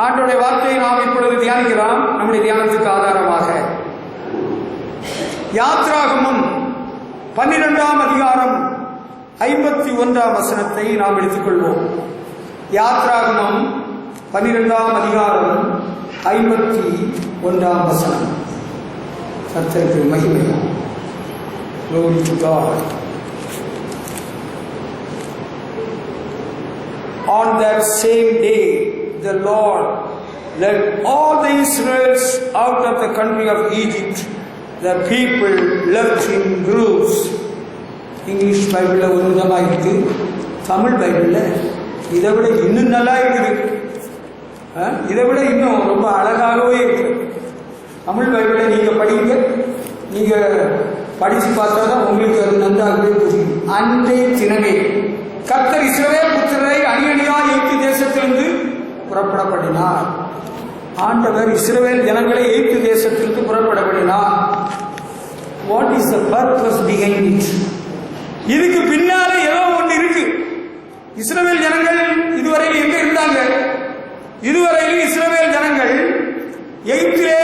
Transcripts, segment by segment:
ஆண்டவருடைய வார்த்தையை நாம் இப்பொழுது தியானிக்கலாம். நம்முடைய தியானத்துக்கு ஆதாரமாக யாத்ராகமம் 12ஆம் அதிகாரம் 51ஆம் வசனத்தை நாம் எடுத்துக்கொள்வோம். யாத்ராகமம் 12ஆம் அதிகாரம் 51ஆம் வசனம். கர்த்தருக்கு மகிமை. Glory to God. On that same day, the Lord led all the Israelites out of the country of Egypt. The people left in groups. English Bible ஒரு விதமாக இருக்கு, தமிழ் பைபிளில் இதை விட இன்னும் நல்லா இருக்குது, இதை விட இன்னும் ரொம்ப அழகாகவே இருக்கு. தமிழ் பைபிளை நீங்கள் படிங்க, நீங்கள் படித்து பார்த்தா தான் உங்களுக்கு அது நன்றாகவே புரியும். அன்றைய தினமே கர்த்தர் இஸ்ரவேல் புத்திரரை அணியணியாய் எகிப்து தேசத்திலிருந்து புறப்படப்படினார். ஆண்டவர் இஸ்ரவேல் ஜனங்களை எகிப்து தேசத்திலிருந்து புறப்படப்படினார். What is the purpose behind it? இதுக்கு பின்னால ஏதோ ஒன்று இருக்கு. இஸ்ரவேல் ஜனங்கள் இதுவரையில் எங்க இருந்தாங்க? இதுவரையில் இஸ்ரவேல் ஜனங்கள் எகிப்திலே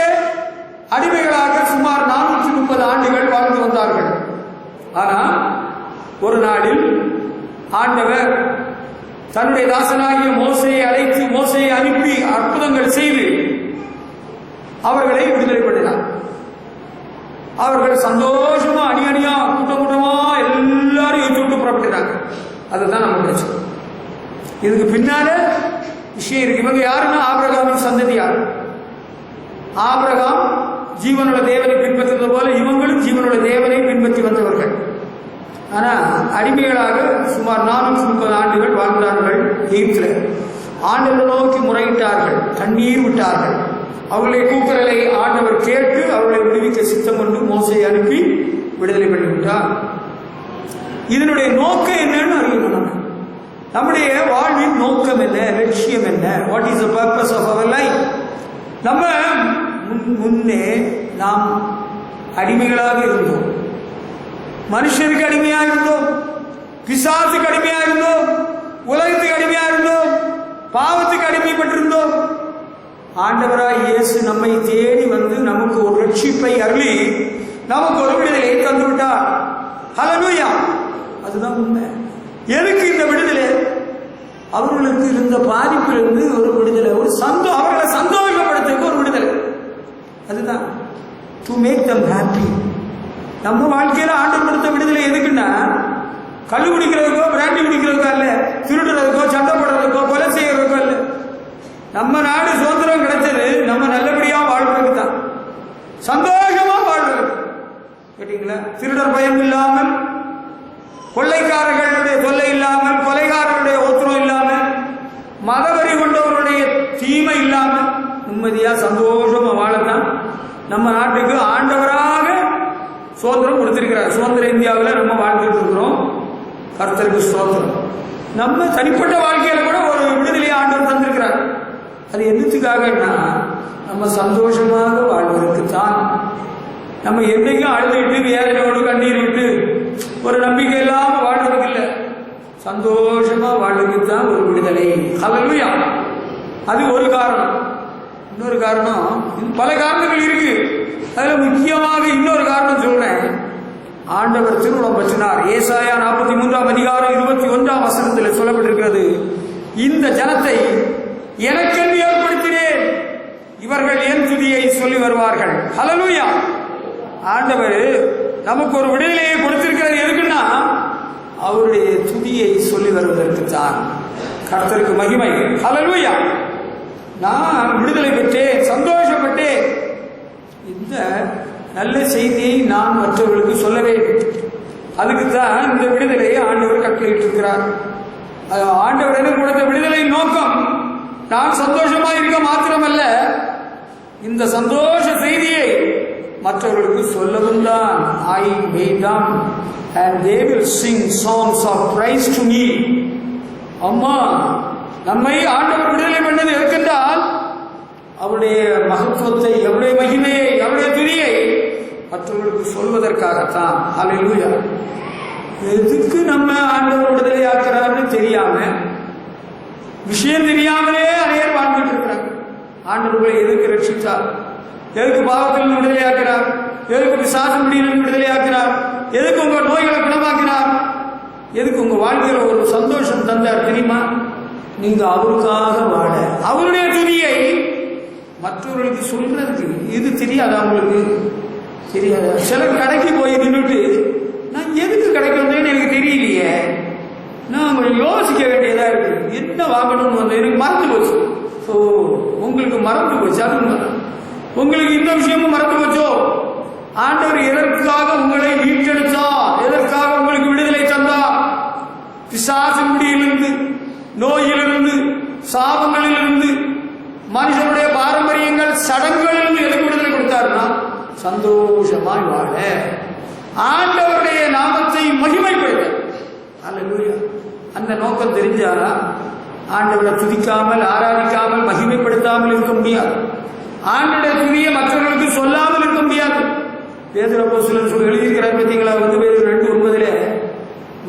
அடிமைகளாக சுமார் 430 ஆண்டுகள் வாழ்ந்து வந்தார்கள். ஆனால் ஒரு நாளில் ஆண்டவர் தன்னுடைய தாசனாகிய மோசேயை அழைத்து, மோசேயை அனுப்பி அற்புதங்கள் செய்து அவர்களை விடுதலை பண்ணினார். அவர்கள் சந்தோஷமா அணி அணியா கூட்டம் கூட்டமா எல்லாரும் விட்டு புறப்பட்டாங்க. அதுதான் நம்ம பிரச்சனை. இதுக்கு பின்னால விஷயம் இருக்கு. இவங்க யாருன்னா ஆபிரகாமின் சந்ததியார். ஆபிரகாம் ஜீவனுள்ள தேவனை பின்பற்றுவது போல இவங்களும் ஜீவனுள்ள தேவனை பின்பற்றி வந்தவர்கள். ஆனால் அடிமைகளாக சுமார் 430 ஆண்டுகள் வாழ்ந்தார்கள் எகிப்தில். ஆண்டவரை நோக்கி முறையிட்டார்கள், கண்ணீர் விட்டார்கள். அவர்களுடைய கூக்குரலை ஆண்டவர் கேட்டு அவர்களை விடுவிக்க சித்தம் கொண்டு மோசேயை அனுப்பி விடுதலை பண்ணிவிட்டார். இதனுடைய நோக்கம் என்னன்னு அறியணும். நம்முடைய வாழ்வின் நோக்கம் என்ன, லட்சியம் என்ன? What is the purpose of our life? நம்ம முன்னே நாம் அடிமைகளாக இருந்தோம். மனுஷனுக்கு அடிமையா இருந்தோம், பிசாசுக்கு அடிமையா இருந்தோம், உலகத்துக்கு அடிமையா இருந்தோம், பாவத்துக்கு அடிமைப்பட்டிருந்தோம். ஆண்டவராய் இயேசு நம்மை தேடி வந்து நமக்கு ஒரு ரட்சிப்பை அருளி நமக்கு ஒரு விடுதலையை தந்து விட்டார். ஹல்லேலூயா! அதுதான் உண்மை. எதுக்கு இந்த விடுதலை? அவர்களுக்கு இருந்த பாதிப்பிலிருந்து ஒரு விடுதலை, ஒரு அவர்களை சந்தோஷப்படுத்த ஒரு விடுதலை. அதுதான் டு மேக் தம் ஹாப்பி. நம்ம வாழ்க்கையில ஆண்டவர் கொடுத்த விடுதலை எதுக்குன்னா, கள்ளு குடிக்கிறதுக்கோ பிராண்டி குடிக்கிறதுக்கோ இல்ல, திருடுறதுக்கோ சண்டை போடுறதுக்கோ கொலை செய்யறதுக்கோ இல்ல. நம்ம நாடு சுதந்திரம் கிடைச்சது நம்ம நல்லபடியா வாழ்றதுக்கு தான், சந்தோஷமா வாழ்றதுக்கு. கேட்டீங்களா? திருடர் பயம் இல்லாமல், கொள்ளைக்காரர்களுடைய தொல்லை இல்லாமல், கொலைகாரர்களுடைய ஒத்துரம் இல்லாமல், மதவெறி கொண்டவர்களுடைய தீமை இல்லாமல் நிம்மதியா சந்தோஷமா வாழத்தான் நம்ம நாட்டுக்கு ஆண்டவராக சுதந்திரம் கொடுத்திருக்கிறார். சுதந்திர இந்தியாவில் நம்ம வாழ்ந்துட்டு இருக்கிறோம். கர்த்தருக்கு சுதந்திரம். நம்ம தனிப்பட்ட வாழ்க்கையில கூட ஒரு விடுதலையை ஆண்டவர் தந்திருக்கிறார். அது என்னத்துக்காகனா நம்ம சந்தோஷமாக வாழ்வதற்கு தான். நம்ம என்னைக்கும் அழுதுட்டு வேதனையோடு கண்ணீர் விட்டு ஒரு நம்பிக்கை இல்லாம வாழ்வதற்கு இல்லை, சந்தோஷமா வாழ்வதற்கு தான் ஒரு விடுதலை. ஹல்லேலூயா! அது ஒரு காரணம். இன்னொரு காரணம், பல காரணங்கள் இருக்கு. அதுல முக்கியமாக இன்னொரு காரணம் சொல்றேன். ஆண்டவர் திருவுளம் பற்றினார். ஏசாயா 43ஆம் அதிகாரம் 21ஆம் வசனத்தில் சொல்லப்பட்டிருக்கிறது, இந்த ஜனத்தை எனக்கென்று ஏற்படுத்தினேன், இவர்கள் என் துதியை சொல்லி வருவார்கள். ஹல்லேலூயா! ஆண்டவர் நமக்கு ஒரு விடுதலையை கொடுத்திருக்கிறது. எதுக்குன்னா அவருடைய துதியை சொல்லி வருவதற்கு தான். கர்த்தருக்கு மகிமை. ஹல்லேலூயா! நான் விடுதலை பெற்றேன், சந்தோஷப்பட்டேன். இந்த நல்ல செய்தியை நான் மற்றவர்களுக்கு சொல்ல வேண்டும். அதுக்குத்தான் இந்த விடுதலையை ஆண்டவர் கட்டளையிட்டிருக்கிறார். ஆண்டவர் எனக்கு கொடுத்த விடுதலை நோக்கம் நான் சந்தோஷமா இருக்க மாத்திரமல்ல, இந்த சந்தோஷ செய்தியை மற்றவர்களுக்கு சொல்லவும் தான். I made them and they will sing songs of praise to me. அம்மா, நம்மை ஆண்டவர் விடுதலை பண்ணது இருக்கின்றால் அவருடைய மகத்துவத்தை, அவருடைய மகிமையை, அவருடைய துதியை மற்றவர்களுக்கு சொல்வதற்காகத்தான். ஹல்லேலூயா! எதுக்கு நம்ம ஆண்டவர் விடுதலை ஆக்கிறார்னு தெரியாம, விஷயம் தெரியாமலே அனைவர் வாழ்ந்துட்டு இருக்கிறாங்க. ஆண்டவர்களை எதுக்கு ரட்சித்தார்? எதுக்கு பாவத்தில் விடுதலையாக்கினார்? எதுக்கு பிசாசு பிடியிலிருந்து விடுதலையாக்கினார்? எதுக்கு உங்க நோய்களை குணமாக்கினார்? எதுக்கு உங்க வாழ்க்கையில ஒரு சந்தோஷம் தந்தார் தெரியுமா? நீங்க அவருக்காக வாழ, அவருடைய துதியை மற்றவர்களுக்கு சொல்றதுக்கு. இது தெரியாதா உங்களுக்கு? தெரியாதா? சிலர் கடைக்கு போய் நின்றுட்டு நான் எதுக்கு கடைக்கு வந்தேன்னு எனக்கு தெரியலையே, நான் கொஞ்சம் யோசிக்க வேண்டியதா இருக்கு, என்ன வாங்கணும்னு வந்தேன், எனக்கு மறந்து போச்சு. ஸோ உங்களுக்கு மறந்து போச்சு, அது உங்களுக்கு இந்த விஷயமும் மறந்து போச்சோ? ஆண்டவர் எதற்காக உங்களை மீட்டெடுத்தார்? எதற்காக உங்களுக்கு விடுதலை தந்தார்? பிசாசின் பிடியிலிருந்து, நோயிலிருந்து, சாபங்களிலிருந்து, மனுஷனுடைய பாரம்பரியங்கள், சடங்குகளிலிருந்து எதுக்கு விடுதலை கொடுத்தாருன்னா சந்தோஷமாய் வாழ, ஆண்டவருடைய நாமத்தை மகிமைப்படுத்த. அல்லேலூயா. அந்த நோக்கம் தெரிஞ்சாரா ஆண்டவரை துதிக்காமல், ஆராதிக்காமல், மகிமைப்படுத்தாமல் இருக்க முடியாது. ஆண்டவருடைய துதியை மற்றவர்களுக்கு சொல்லாமல் இருக்க முடியாது. பேதுரு அப்போஸ்தலன் எழுதியிருக்கிறார் பார்த்தீங்களா? 2:9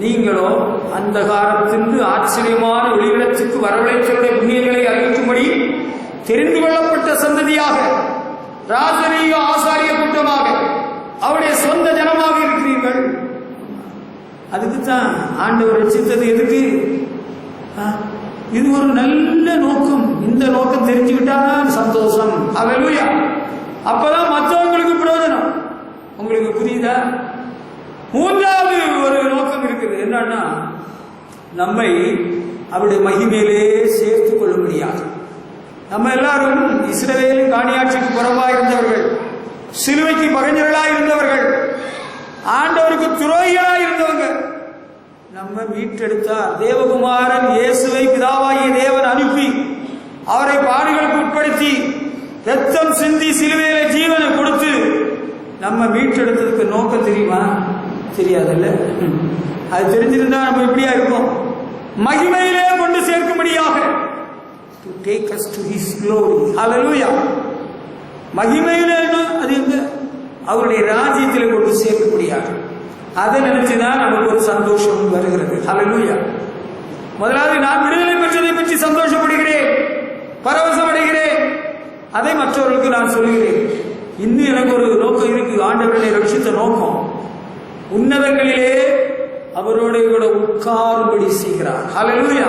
நீங்களோ அந்த காலத்திற்கு ஆச்சரியமான ஒளிவிடத்துக்கு வரவழைத்தவருடைய புண்ணியங்களை அறிவிக்கும்படி தெரிந்து கொள்ளப்பட்ட சந்ததியாக, ராஜரீக ஆசாரிய கூட்டமாக, அவருடைய சொந்த ஜனமாக இருக்கிறீர்கள். அதுக்குத்தான் ஆண்டவர் ரட்சித்தது. எதுக்கு? இது ஒரு நல்ல நோக்கம். இந்த நோக்கம் தெரிஞ்சுக்கிட்டாதான் சந்தோஷம். அல்லேலூயா. அப்பதான் மற்றவங்களுக்கு பிரயோஜனம். உங்களுக்கு புரியுதா? மூன்றாவது ஒரு நோக்கம் இருக்குது. என்னன்னா, நம்மை அவருடைய மகிமையிலே சேர்த்துக் கொள்ள முடியாது. நம்ம எல்லாரும் இஸ்ரவேலின் காணியாட்சிக்கு புறம்பாக இருந்தவர்கள், சிலுவைக்கு பகைஞர்களாக இருந்தவர்கள், ஆண்டவருக்கு துரோகிகளாக இருந்தவங்க. நம்ம மீட்டெடுத்தார். தேவகுமாரன் இயேசுவை பிதாவாகிய தேவன் அனுப்பி அவரை பாடுகளுக்கு உட்படுத்தி ரத்தம் சிந்தி சிலுவையில ஜீவனை கொடுத்து நம்ம மீட்டெடுத்ததுக்கு நோக்கம் தெரியுமா? தெரியாதுல்ல. அது தெரிஞ்சிருந்தா நம்ம இப்படியா இருப்போம்? மகிமையிலே கொண்டு சேர்க்கும்படியாக, to take us to his glory. Hallelujah. மகிமையிலே அது எங்க? அவருடைய ராஜ்யத்தில் கொண்டு சேர்க்கும்படியாக. அதை நினைச்சுதான் நமக்கு ஒரு சந்தோஷம் வருகிறது. ஹல்லேலூயா. முதலாவது நான் விடுதலை பெற்றதை பற்றி சந்தோஷப்படுகிறேன், பரவசம் அடைகிறேன். அதை மற்றவர்களுக்கு நான் சொல்கிறேன். இன்னும் எனக்கு ஒரு நோக்கம் இருக்கு. ஆண்டவரை ரட்சித்த நோக்கம் உன்னதங்களிலே அவரோடு கூட உட்காரும்படி செய்கிறார். ஹல்லேலூயா.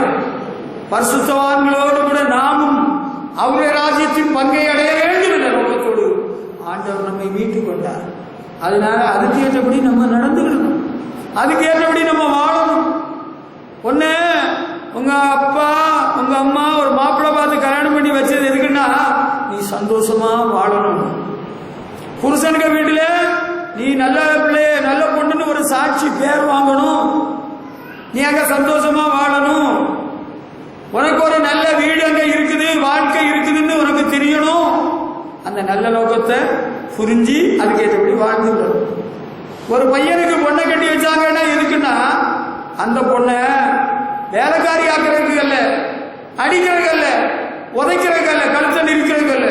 பரிசுத்தவான்களோடு கூட நாமும் அவருடைய ராஜ்யத்தின் பங்கை அடைய வேண்டும் என்ற நோக்கத்தோடு ஆண்டவர் நம்மை மீட்டுக் கொண்டார். அதனால அதுக்கு ஏற்றபடி நம்ம நடந்துக்கணும், அதுக்கு ஏற்றபடி நம்ம வாழணும். ஒண்ணு, உங்க அப்பா உங்க அம்மா ஒரு மாப்பிள்ளை பார்த்து கல்யாணம் பண்ணி வச்சது எதுக்குன்னா நீ சந்தோஷமா வாழணும். புருஷனுக்கு வீட்டுல நீ நல்ல பிள்ளைய நல்ல பொண்ணுன்னு ஒரு சாட்சி பேர் வாங்கணும். நீ அங்க சந்தோஷமா வாழணும். உனக்கு ஒரு நல்ல வீடு அங்க இருக்குது, வாழ்க்கை இருக்குதுன்னு உனக்கு தெரியணும். அந்த நல்ல நோக்கத்தை புரிஞ்சு அதுக்கேற்றபடி வாழ்ந்துள்ளோம். ஒரு பையனுக்கு பொண்ணை கட்டி வச்சாங்கன்னா எதுக்குன்னா அந்த பொண்ணை வேலைக்காரி ஆக்கிறதுக்கு அல்ல, அடிக்கிறதுக்கு அல்ல, உதைக்கிறதுக்கு அல்ல, கழுத்தை நிற்கிறதுக்கு அல்ல,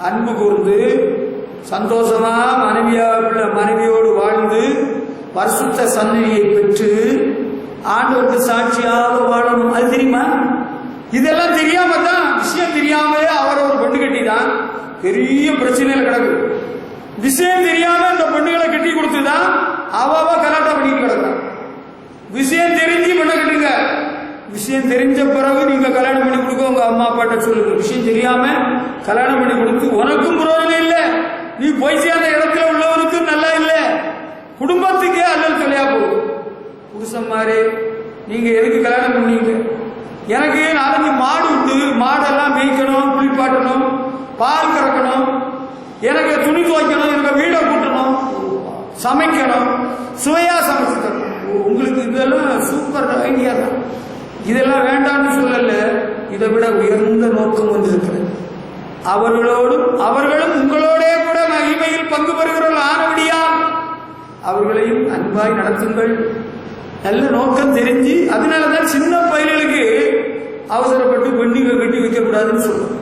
அன்பு கூர்ந்து சந்தோஷமா மனைவியோடு வாழ்ந்து பரிசுத்த சந்ததியை பெற்று ஆண்டவருக்கு சாட்சியாக வாழணும். அது தெரியுமா? இதெல்லாம் தெரியாம தான், விஷயம் தெரியாமலே அவரை ஒரு பெண்ணு கட்டிதான் பெரிய பிரச்சனையில கிடக்கு. விஷயம் தெரியாம இந்த பெண்ணுகளை கட்டி கொடுத்துதான் அவ கலாட்டா பண்ணிட்டு கிடக்கும். விஷயம் தெரிஞ்சு பண்ண கட்டுங்க. விஷயம் தெரிஞ்ச பிறகு நீங்க கல்யாணம் பண்ணி கொடுக்க உங்க அம்மா அப்பாட்ட சொல்லுங்க. விஷயம் தெரியாம கல்யாணம் பண்ணி கொடுத்து உனக்கும் புரோஜனம் இல்லை, நீ போய் சேர்ந்த இடத்துல உள்ளவனுக்கும் நல்லா இல்லை, குடும்பத்துக்கே அல்லல் சொல்லியா போகுது. புருஷன்மாரே, நீங்க எதுக்கு கல்யாணம் பண்ணீங்க? எனக்கு 4 மாடு உண்டு, மாடெல்லாம் மேய்க்கணும், குளிப்பாட்டணும், பால் கறக்கணும், எனக்கு துணி துவைக்கணும், எனக்கு வீடை கூட்டணும், சமைக்கணும், சுவையா சமைச்சு தரணும். உங்களுக்கு இதெல்லாம் சூப்பர் ஐடியா தான். இதெல்லாம் வேண்டாம்னு சொல்லல, இதை விட உயர்ந்த நோக்கம் ஒன்று இருக்கிறது. அவர்களும் உங்களோட கூட மகிமையில் பங்கு பெறுகிறவர்கள் ஆனபடியா அவர்களையும் அன்பாய் நடத்துங்கள். நல்ல நோக்கம் தெரிஞ்சு, அதனாலதான் சின்ன பையன்களுக்கு அவசரப்பட்டு பெண்ணிங்க கட்டி வைக்கக்கூடாதுன்னு சொல்லுவோம்.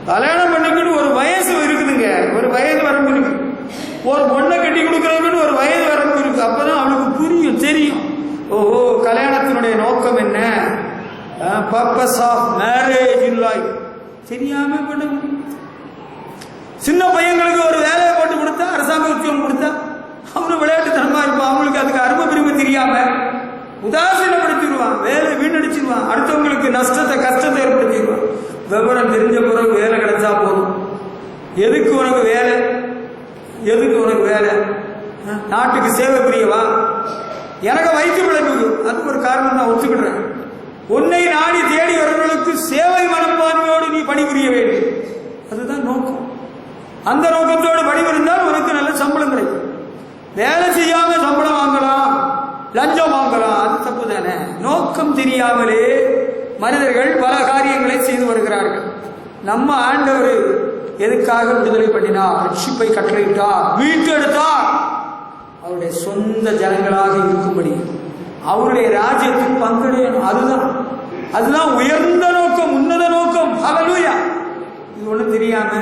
கல்யாணம் பண்ணிக்கணும் ஒரு வயசு இருக்குதுங்க, ஒரு வயது வரம்பு இருக்கு. ஒரு பொண்ணை கட்டி கொடுக்கறதுன்னு ஒரு வயது வரம்பு இருக்கு. அப்பதான் அவனுக்கு புரியும், தெரியும். ஓஹோ, கல்யாணத்தினுடைய நோக்கம் என்ன, purpose of marriage in life, தெரியாம பண்ண முடியும். சின்ன பையங்களுக்கு ஒரு வேலையை போட்டு கொடுத்தா, அரசாங்க உத்தியோகம் கொடுத்தா அவனும் விளையாட்டுத்தனமா இருப்பான். அவங்களுக்கு அதுக்கு அருமை பெருமை தெரியாம உதாசீனப்படுத்திடுவான், வேலை வீணடிச்சிடுவான், அடுத்தவங்களுக்கு நஷ்டத்தை கஷ்டத்தை ஏற்படுத்திடுவான். விவரம் தெரிஞ்ச பிறகு வேலை கிடைச்சா போதும். எதுக்கு உனக்கு வேலை? எதுக்கு உனக்கு வேலை? நாட்டுக்கு சேவை புரியவா? எனக்கு வயிற்று பிழைப்பு, அது ஒரு காரணம் நான் ஒத்துக்கிடுறேன். உன்னை நாடி தேடி வரவர்களுக்கு சேவை மனப்பான்மையோடு நீ பணிபுரிய வேண்டும், அதுதான் நோக்கம். அந்த நோக்கத்தோடு பணிபுரிந்தால் உனக்கு நல்ல சம்பளம் கிடைக்கும். வேலை செய்யாம சம்பளம் வாங்கலாம், லஞ்சம் வாங்கலாம், அது தப்பு தானே. நோக்கம் தெரியாமலே மனிதர்கள் பல காரியங்களை செய்து வருகிறார்கள். நம்ம ஆண்டவர் எதுக்காக விடுதலை பண்ணினார்? ரட்சிப்பை கட்டளையிட்டார், மீட்டெடுத்தார். அவருடைய சொந்த ஜனங்களாக இருக்கும்படி அவருடைய ராஜ்யத்தில் பங்கெடுக்கணும். அதுதான் உயர்ந்த நோக்கம், உன்னத நோக்கம். ஹல்லேலூயா. இது ஒன்றும் தெரியாம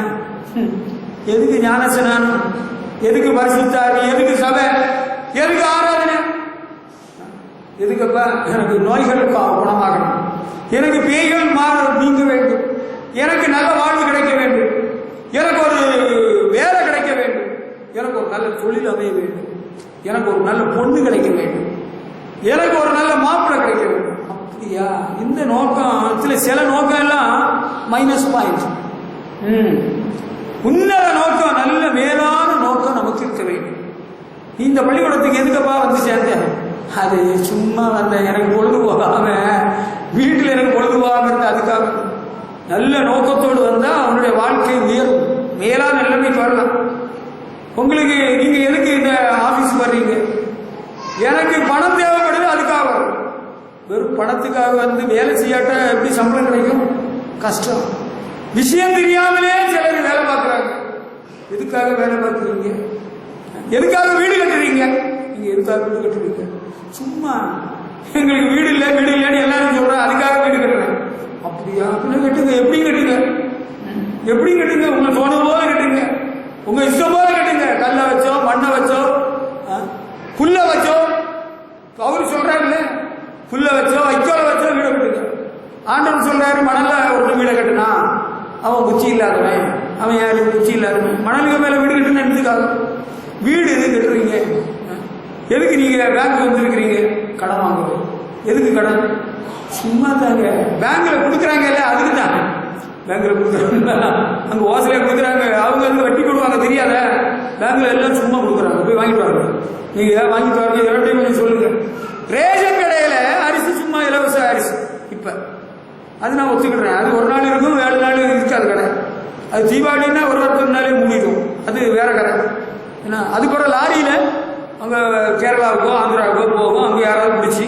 எதுக்கு ஞானஸ்நானம், எதுக்கு பரிசுத்தாவி, எதுக்கு சபை, எதுக்கு ஆராதனை, எதுக்கப்பா? எனக்கு நோய்கள் குணமாகணும், எனக்கு பேய்கள் நீங்க வேண்டும், எனக்கு நல்ல வாழ்வு கிடைக்க வேண்டும், எனக்கு ஒரு வேலை கிடைக்க வேண்டும், எனக்கு ஒரு நல்ல தொழில் அமைய வேண்டும், எனக்கு ஒரு நல்ல பொண்ணு கிடைக்க வேண்டும், எனக்கு ஒரு நல்ல மாப்பிள்ளை கிடைக்க வேண்டும். அப்படியா? இந்த நோக்கம் சில நோக்கம் எல்லாம் மைனஸ் பாயிண்ட். உன்னத நோக்கம், நல்ல மேலான நோக்கம் நமக்கு இருக்க வேண்டும். இந்த பள்ளிக்கூடத்துக்கு எதுக்கப்பா வந்து சேர்ந்தேன்? அது சும்மா வந்த, எனக்கு பொழுது போகாம வீட்டில் எனக்கு பொழுது போகாம இருந்த, அதுக்காக நல்ல நோக்கத்தோடு வந்தால் அவனுடைய வாழ்க்கை உயரும், மேலான நிலைமைக்கு வரலாம். உங்களுக்கு நீங்க எதுக்கு இந்த ஆபீஸ் வர்றீங்க? எனக்கு பணம் தேவைப்படுது, அதுக்காக வரும். வெறும் பணத்துக்காக வந்து வேலை செய்யாட்ட எப்படி சம்பளம் கிடைக்கும்? கஷ்டம். விஷயம் தெரியாமலே சிலர் வேலை பார்க்குறாங்க. எதுக்காக வேலை பார்க்குறீங்க? எதுக்காக வீடு கட்டுறீங்க? நீங்க எதுக்காக வீடு கட்டுறீங்க? சும்மா எங்களுக்கு வீடு இல்லை வீடு இல்லைன்னு எல்லாரும் சொல்றேன், அதுக்காக வீடு கட்டுறேன். அப்படியா? அப்படின்னு கட்டுங்க. எப்படி கட்டுங்க? எப்படி கட்டுங்க? உங்க தோணும் போல கட்டுங்க, உங்க இஷ்டம் போல கட்டுங்க. கல்லை வச்சோ, மண்ணை வச்சோ, புல்ல வச்சோ. அவரு சொல்றாருல்ல, புல்ல வச்சோ வைக்கோல வச்சோ வீடை கட்டுங்க. ஆண்டவன் சொல்றாரு, மணல்ல ஒரு வீடை கட்டுனா அவன் குச்சி இல்லாதவன், அவன் யாரு? குச்சி இல்லாதவன். மணலுக்கு மேல வீடு கட்டுன்னு எடுத்துக்காக. வீடு எது கட்டுறீங்க? எதுக்கு நீங்க பேங்க் வந்துருக்கிறீங்க? கடன் வாங்குறது. எதுக்கு கடன்? சும்மா தாங்க. பேங்க்ல கொடுக்குறாங்க இல்ல, அதுக்கு தான் பேங்க்ல கொடுக்குறாங்க. அங்க ஓசையில கொடுக்குறாங்க, அவங்க வந்து வட்டி போடுவாங்க, தெரியாத? பேங்க்ல எல்லாம் சும்மா கொடுக்குறாங்க, போய் வாங்கிட்டு வாங்க. நீங்க வாங்கிட்டு வாங்க, இரண்டையும் கொஞ்சம் சொல்லுங்க. ரேஷன் கடையில அரிசி சும்மா இலவச அரிசி. இப்ப அது நான் ஒத்துக்கிடுறேன். அது ஒரு நாள் இருக்கும், 7 நாள் இருக்காது கடை. அது தீபாவளின்னா ஒரு வாரத்துக்கு நாளே முடியும், அது வேற கடை. ஏன்னா அதுக்கு ஒரு லாரியில அங்க கேரளாவுக்கோ ஆந்திராவுக்கோ போகும், அங்க யாராவது பிடிச்சி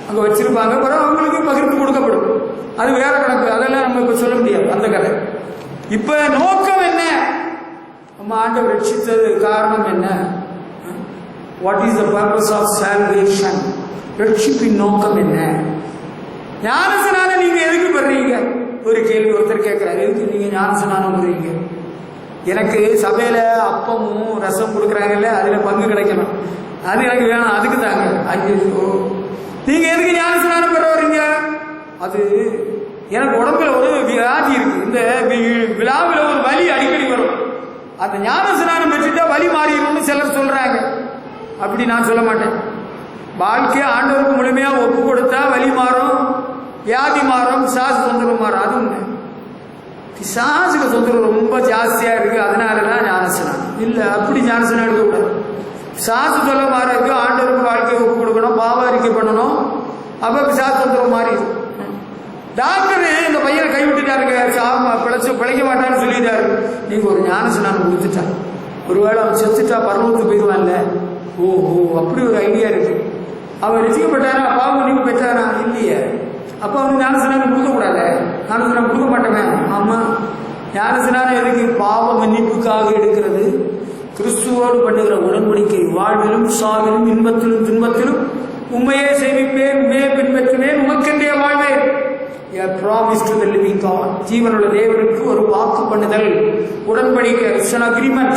அங்க வச்சிருப்பாங்க, அப்புறம் அவங்களுக்கு பகிர்ந்து கொடுக்கப்படும். அது வேற கணக்கு, அதெல்லாம் நம்ம இப்ப சொல்ல முடியாது அந்த கதை. இப்ப நோக்கம் என்ன? நம்ம ஆண்டவர் ரட்சித்தது காரணம் என்ன? What is the purpose of salvation? ரட்சிப்பின் நோக்கம் என்ன? ஞானஸ்நானம் நீங்க எதுக்கு பண்றீங்க? ஒரு கேள்வி ஒருத்தர் கேட்கிறாரு, எதுக்கு நீங்க ஞானஸ்நானம் பண்றீங்க? எனக்கு சபையில அப்பமும் ரசம் கொடுக்குறாங்கல்ல, அதுல பங்கு கிடைக்கணும், அது எனக்கு வேணும், அதுக்கு தாங்க. ஐயோ, நீங்க எதுக்கு ஞானஸ்நானம் பெற வரீங்க? அது எனக்கு உடம்புல ஒரு வியாதி இருக்கு, இந்த விழாவில் ஒரு வலி அடிக்கடி வரும், அந்த ஞானஸ்நானம் பெற்றுட்டா வலி மாறிடும்னு சிலர் சொல்றாங்க. அப்படி நான் சொல்ல மாட்டேன். வாழ்க்கையை ஆண்டவருக்கு முழுமையா ஒப்பு கொடுத்தா வலி மாறும், வியாதி மாறும், பிசாசு தொந்தரவு மாறும். அது உண்மை. பிசாசுக்கு தொந்தரவு ரொம்ப ஜாஸ்தியா இருக்கு, அதனாலதான் ஞானஸ்நானம் இல்லை. அப்படி ஞானஸ்நானம் எடுக்கக்கூடாது. பிசாசு சொல்ல மாறதுக்கு ஆண்டவருக்கு வாழ்க்கையை ஒப்பு கொடுக்கணும், பாவ அறிக்கை பண்ணணும், அப்ப பிசாசு தொந்தரவு மாறிடும். டாக்டர் இந்த பையனை கைவிட்டுட்டாருங்க, பிழைக்க மாட்டான்னு சொல்லிட்டாரு. நீங்க ஒரு ஞானஸ்நானம் கொடுத்துட்டா, ஒருவேளை அவன் செத்துட்டா பரலோகத்துக்கு போயிடுவான்ல. ஓஹோ, அப்படி ஒரு ஐடியா இருக்கு. அவன் ரசிக்கப்பட்டாரா, பாவம் நீங்க பெற்றாரா? இல்லையே. அப்ப அவனுக்கு ஞானஸ்நானம் கொடுக்கக்கூடாது. ஞானஸ்நானம் கொடுக்க மாட்டேன். ஆமா, ஞானஸ்நானம் எதுக்கு? பாவ மன்னிப்புக்காக எடுக்கிறது. கிறிஸ்துவோடு பண்ணுகிற உடன்படிக்கை, வாழ்விலும் சாவிலும் இன்பத்திலும் துன்பத்திலும் உண்மையே சேமிப்பேன், உண்மையே பின்பற்றுவேன், உமக்கென்றே வாழ்வேன். A promise to the living God. ஜீவனுள்ள தேவனுக்கு ஒரு வாக்கு பண்ணுதல், உடன்படிக்கை, an agreement.